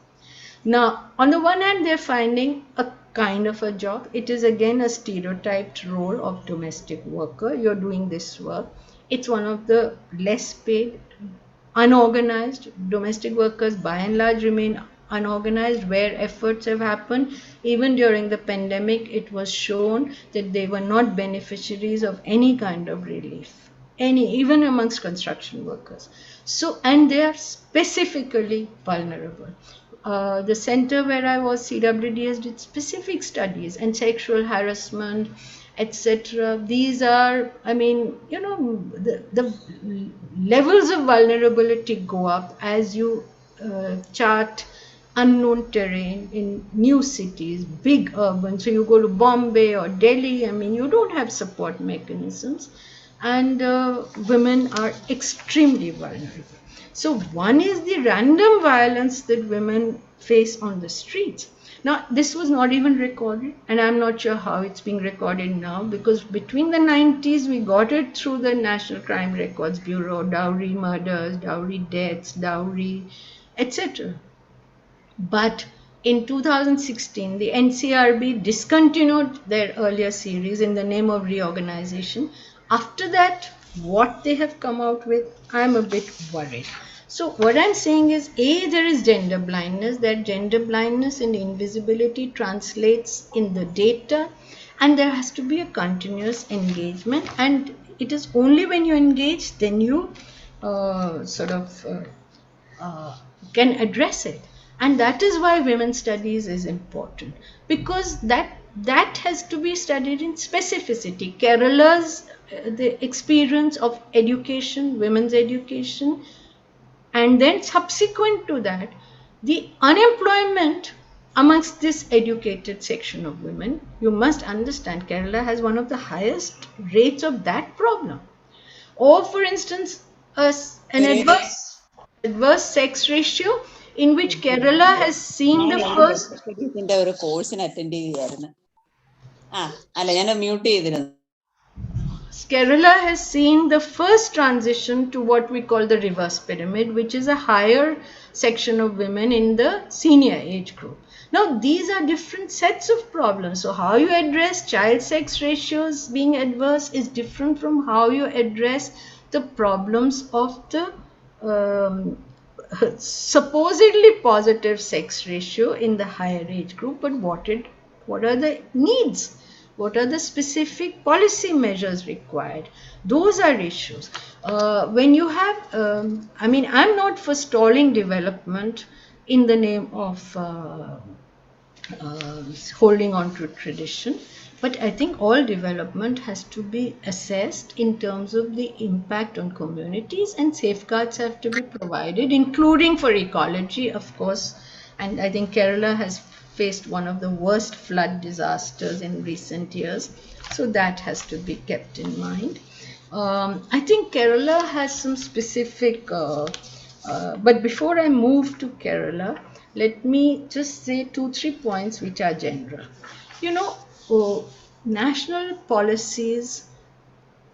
Now, on the one hand, they're finding a kind of a job. It is again a stereotyped role of domestic worker. You're doing this work. It's one of the less paid, unorganized. Domestic workers by and large remain unorganized, where efforts have happened. Even during the pandemic, it was shown that they were not beneficiaries of any kind of relief, even amongst construction workers. So, and they are specifically vulnerable. The center where I was, CWDS, did specific studies and sexual harassment, etc. These are, I mean, the levels of vulnerability go up as you chart unknown terrain in new cities, big urban. So you go to Bombay or Delhi, I mean, you don't have support mechanisms, and women are extremely vulnerable. So one is the random violence that women face on the streets. Now, this was not even recorded, and I'm not sure how it's being recorded now, because between the 90s, we got it through the National Crime Records Bureau, dowry murders, dowry deaths, dowry, etc. But in 2016, the NCRB discontinued their earlier series in the name of reorganization. After that, what they have come out with, I'm a bit worried. So what I'm saying is, A, there is gender blindness. That gender blindness and invisibility translates in the data, and there has to be a continuous engagement. And it is only when you engage, then you can address it. And that is why women's studies is important, because that has to be studied in specificity. Kerala's the experience of education, women's education, and then subsequent to that, the unemployment amongst this educated section of women. You must understand, Kerala has one of the highest rates of that problem. Or, for instance, an adverse sex ratio, in which Kerala has seen the first. Kerala has seen the first transition to what we call the reverse pyramid, which is a higher section of women in the senior age group. Now, these are different sets of problems. So how you address child sex ratios being adverse is different from how you address the problems of the supposedly positive sex ratio in the higher age group. But what are the needs? What are the specific policy measures required? Those are issues. When you have, I mean, I'm not for stalling development in the name of holding on to tradition, but I think all development has to be assessed in terms of the impact on communities, and safeguards have to be provided, including for ecology, of course. And I think Kerala has faced one of the worst flood disasters in recent years, so that has to be kept in mind. I think Kerala has some specific, but before I move to Kerala, let me just say 2-3 points which are general. You know, national policies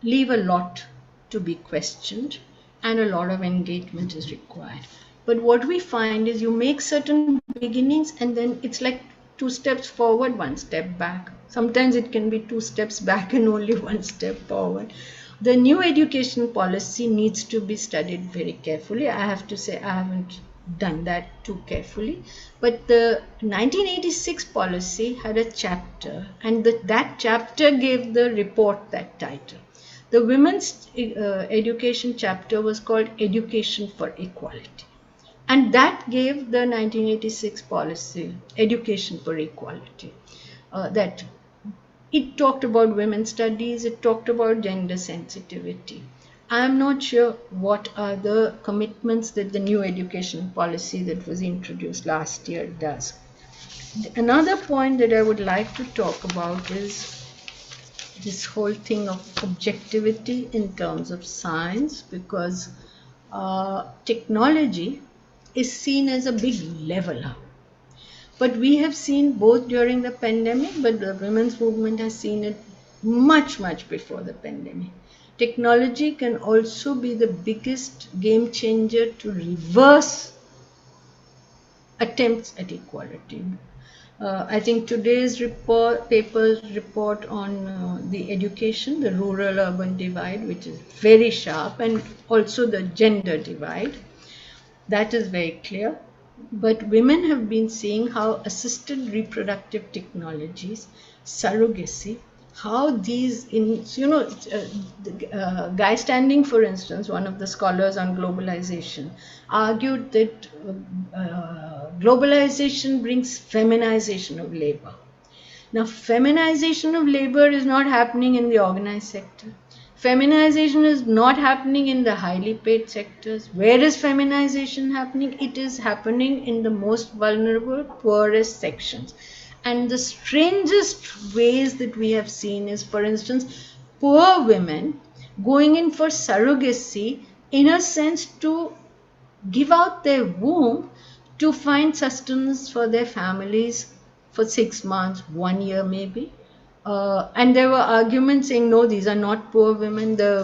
leave a lot to be questioned, and a lot of engagement is required. But what we find is you make certain beginnings and then it's like 2 steps forward, 1 step back. Sometimes it can be 2 steps back and only 1 step forward. The new education policy needs to be studied very carefully. I have to say I haven't done that too carefully, but the 1986 policy had a chapter, and that chapter gave the report that title. The women's education chapter was called Education for Equality, and that gave the 1986 policy Education for Equality. That it talked about women's studies, it talked about gender sensitivity. I am not sure what are the commitments that the new education policy that was introduced last year does. Another point that I would like to talk about is this whole thing of objectivity in terms of science, because technology is seen as a big leveler. But we have seen both during the pandemic, but the women's movement has seen it much, much before the pandemic. Technology can also be the biggest game changer to reverse attempts at equality. I think today's paper's report on the education, the rural-urban divide, which is very sharp, and also the gender divide, that is very clear. But women have been seeing how assisted reproductive technologies, surrogacy, how these, Guy Standing, for instance, one of the scholars on globalization, argued that globalization brings feminization of labor. Now, feminization of labor is not happening in the organized sector. Feminization is not happening in the highly paid sectors. Where is feminization happening? It is happening in the most vulnerable, poorest sections. And the strangest ways that we have seen is, for instance, poor women going in for surrogacy, in a sense to give out their womb to find sustenance for their families for 6 months, 1 year maybe. And there were arguments saying, no, these are not poor women. The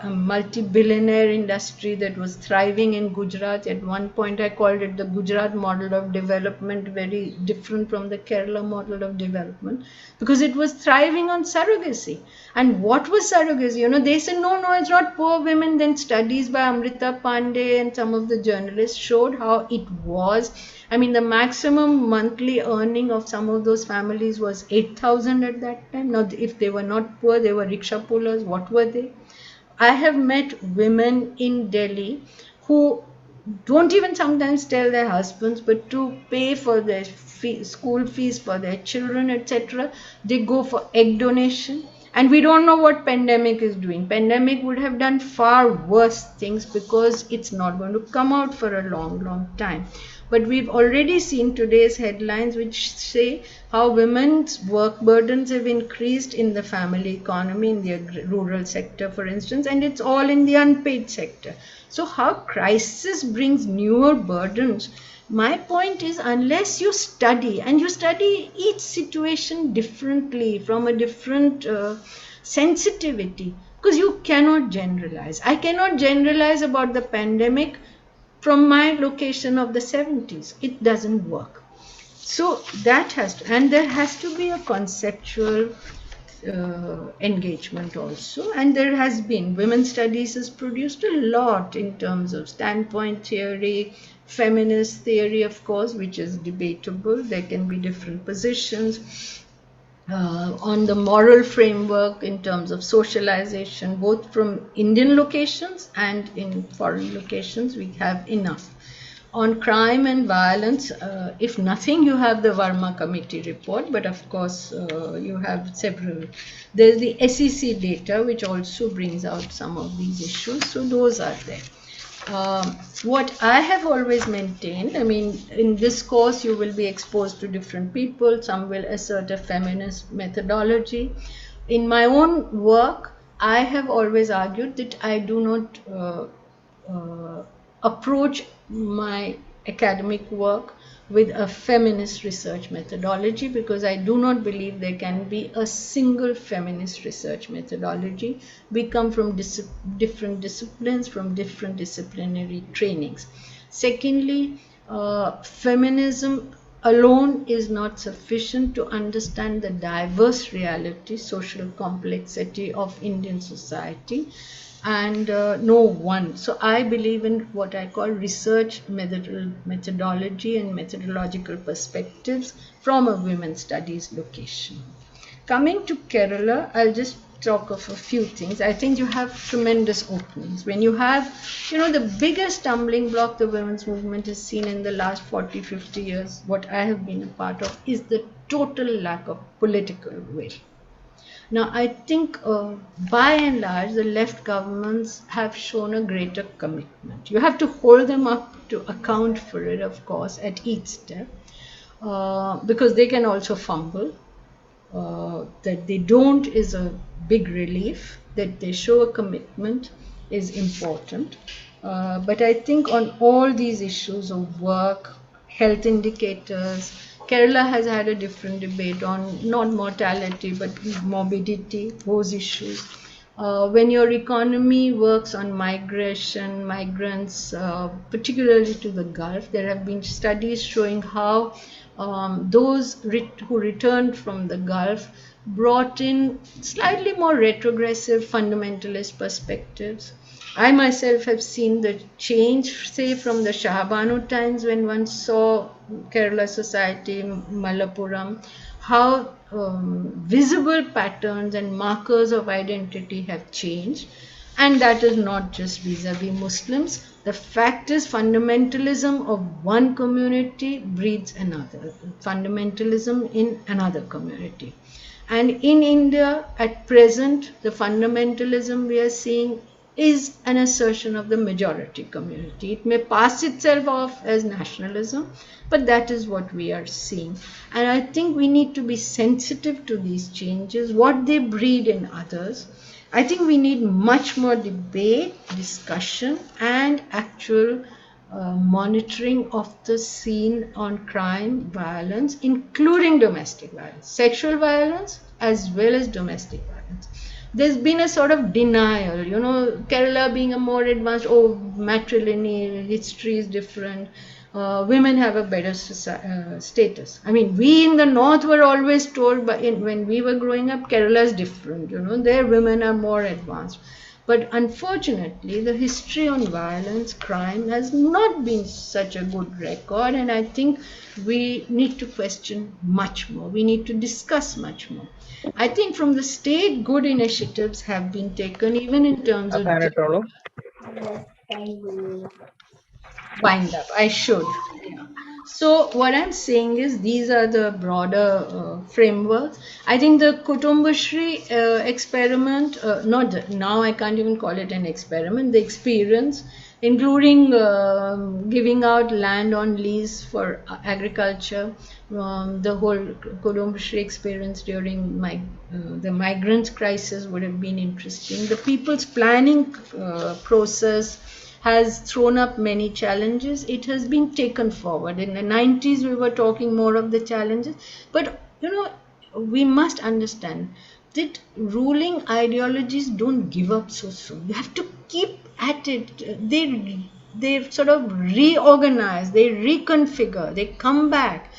multi-billionaire industry that was thriving in Gujarat, at one point I called it the Gujarat model of development, very different from the Kerala model of development, because it was thriving on surrogacy. And what was surrogacy? They said, no, it's not poor women. Then studies by Amrita Pandey and some of the journalists showed how it was. I mean, the maximum monthly earning of some of those families was 8,000 at that time. Now, if they were not poor, they were rickshaw pullers. What were they? I have met women in Delhi who don't even sometimes tell their husbands, but to pay for their school fees for their children, etc., they go for egg donation. And we don't know what pandemic is doing. Pandemic would have done far worse things because it's not going to come out for a long, long time. But we've already seen today's headlines which say how women's work burdens have increased in the family economy, in the rural sector, for instance, and it's all in the unpaid sector. So how crisis brings newer burdens. My point is, unless you study, and you study each situation differently from a different sensitivity, because you cannot generalize. I cannot generalize about the pandemic from my location of the 70s. It doesn't work. So that has to, and there has to be a conceptual engagement also, and there has been, women's studies has produced a lot in terms of standpoint theory, feminist theory, of course, which is debatable. There can be different positions on the moral framework in terms of socialization, both from Indian locations and in foreign locations. We have enough. On crime and violence, if nothing, you have the Verma Committee report, but of course, you have several. There's the SEC data, which also brings out some of these issues. So those are there. What I have always maintained, I mean, in this course, you will be exposed to different people. Some will assert a feminist methodology. In my own work, I have always argued that I do not approach my academic work with a feminist research methodology, because I do not believe there can be a single feminist research methodology. We come from different disciplines, from different disciplinary trainings. Secondly, feminism alone is not sufficient to understand the diverse reality, social complexity of Indian society, and no one. So I believe in what I call research methodology and methodological perspectives from a women's studies location. Coming to Kerala, I'll just talk of a few things. I think you have tremendous openings. When you have, the biggest stumbling block the women's movement has seen in the last 40, 50 years, what I have been a part of, is the total lack of political will. Now, I think by and large, the left governments have shown a greater commitment. You have to hold them up to account for it, of course, at each step, because they can also fumble. That they don't is a big relief. That they show a commitment is important. But I think on all these issues of work, health indicators, Kerala has had a different debate on not mortality but morbidity, those issues. When your economy works on migration, migrants, particularly to the Gulf, there have been studies showing how those who returned from the Gulf brought in slightly more retrogressive fundamentalist perspectives. I myself have seen the change, say, from the Shahabanu times when one saw Kerala society, Malappuram, how visible patterns and markers of identity have changed. And that is not just vis-a-vis Muslims. The fact is, fundamentalism of one community breeds another, fundamentalism in another community. And in India, at present, the fundamentalism we are seeing is an assertion of the majority community. It may pass itself off as nationalism, but that is what we are seeing. And I think we need to be sensitive to these changes, what they breed in others. I think we need much more debate, discussion, and actual monitoring of the scene on crime, violence, including domestic violence, sexual violence, as well as domestic violence. There's been a sort of denial, Kerala being a more advanced, matrilineal, history is different, women have a better status. I mean, we in the north were always told, when we were growing up, Kerala is different, their women are more advanced. But unfortunately, the history on violence, crime has not been such a good record, and I think we need to question much more. We need to discuss much more. I think from the state, good initiatives have been taken, even in terms of... Wind up. I should. Yeah. So what I'm saying is these are the broader frameworks. I think the Kutumbashri experiment, now I can't even call it an experiment, the experience, including giving out land on lease for agriculture, the whole Kutumbashri experience during the migrants crisis would have been interesting. The people's planning process has thrown up many challenges. It has been taken forward. In the 90s, we were talking more of the challenges. But, we must understand that ruling ideologies don't give up so soon. You have to keep at it. They sort of reorganize, they reconfigure, they come back.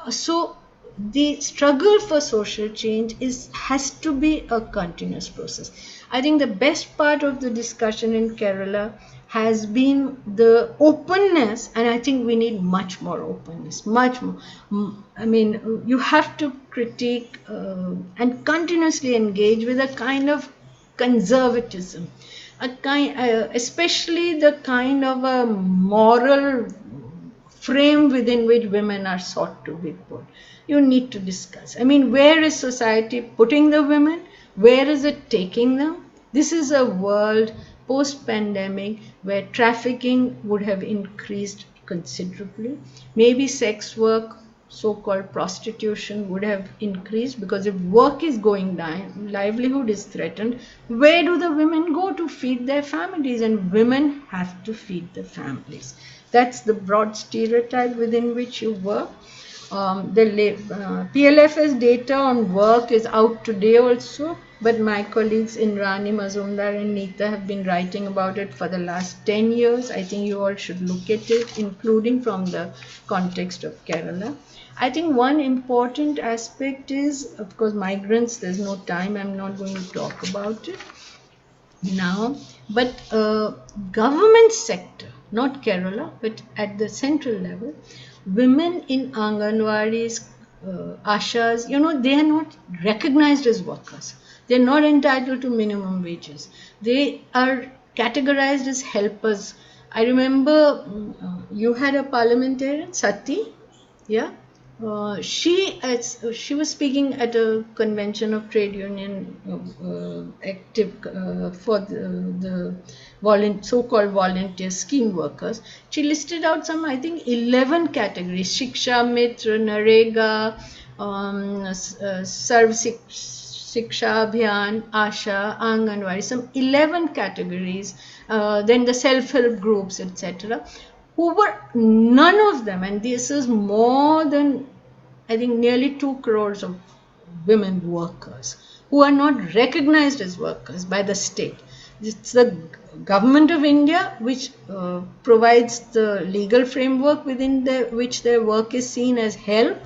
So the struggle for social change has to be a continuous process. I think the best part of the discussion in Kerala has been the openness, and I think we need much more openness, much more. I mean, you have to critique and continuously engage with a kind of conservatism, especially the kind of a moral frame within which women are sought to be put. You need to discuss. I mean, where is society putting the women? Where is it taking them? This is a world post-pandemic where trafficking would have increased considerably. Maybe sex work, so-called prostitution, would have increased, because if work is going down, livelihood is threatened, where do the women go to feed their families? And women have to feed the families. That's the broad stereotype within which you work. PLFS data on work is out today also, but my colleagues Indrani Mazumdar and Neeta have been writing about it for the last 10 years. I think you all should look at it, including from the context of Kerala. I think one important aspect is, of course, migrants. There's no time. I'm not going to talk about it now, but government sector, not Kerala, but at the central level, women in Anganwadis, Ashas, they are not recognized as workers. They're not entitled to minimum wages. They are categorized as helpers. I remember you had a parliamentarian, Sati, yeah. She was speaking at a convention of trade union active for the so-called volunteer scheme workers. She listed out some, I think, 11 categories: Shiksha Mitra, Narega, Sarv Shiksha Abhiyan, Asha, Anganwadi, some 11 categories. Then the self-help groups, etc. Who were none of them, and this is more than, I think, nearly 2 crores of women workers who are not recognized as workers by the state. It's the government of India which provides the legal framework within which their work is seen as help,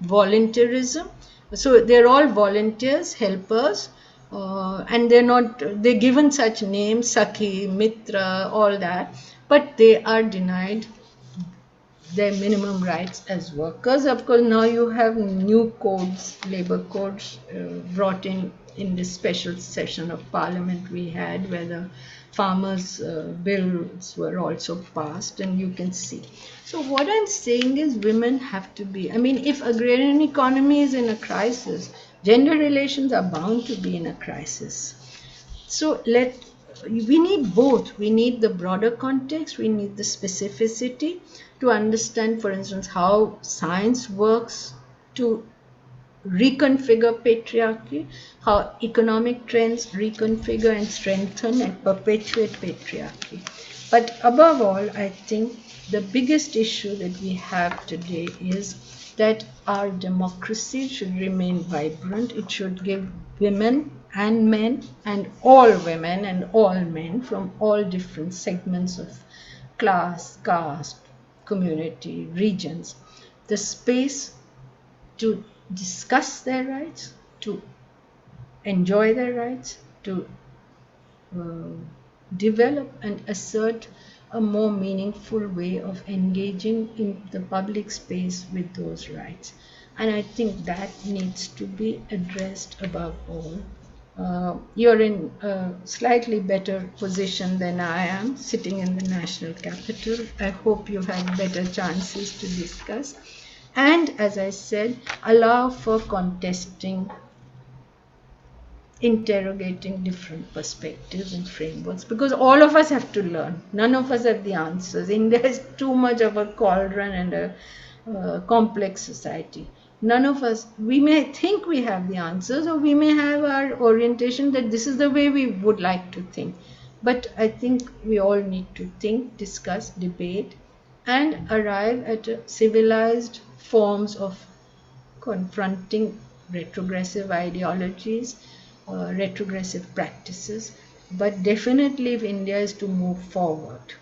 volunteerism. So they're all volunteers, helpers, and they're given such names, Sakhi, Mitra, all that, but they are denied their minimum rights as workers. Of course, now you have new codes, labor codes, brought in this special session of parliament we had, where the farmers' bills were also passed, and you can see. So what I'm saying is, women have to be, I mean, if agrarian economy is in a crisis, gender relations are bound to be in a crisis. So we need both. We need the broader context, we need the specificity to understand, for instance, how science works to reconfigure patriarchy, how economic trends reconfigure and strengthen and perpetuate patriarchy. But above all, I think the biggest issue that we have today is that our democracy should remain vibrant. It should give women and men, and all women and all men from all different segments of class, caste, community, regions, the space to discuss their rights, to enjoy their rights, to develop and assert a more meaningful way of engaging in the public space with those rights. And I think that needs to be addressed above all. You're in a slightly better position than I am, sitting in the national capital. I hope you had better chances to discuss. And as I said, allow for contesting, interrogating different perspectives and frameworks, because all of us have to learn. None of us have the answers. India is too much of a cauldron and a complex society. None of us, we may think we have the answers, or we may have our orientation that this is the way we would like to think. But I think we all need to think, discuss, debate, and arrive at civilized forms of confronting retrogressive ideologies, retrogressive practices. But definitely, if India is to move forward,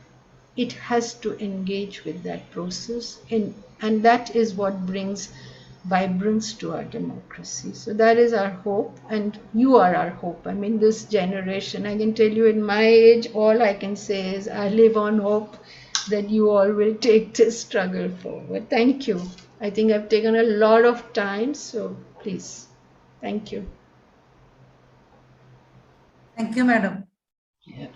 it has to engage with that process, and that is what brings vibrance to our democracy. So that is our hope, and you are our hope. I mean, this generation, I can tell you in my age, all I can say is I live on hope that you all will take this struggle forward. Thank you. I think I've taken a lot of time, so please, thank you. Thank you, madam. Yeah.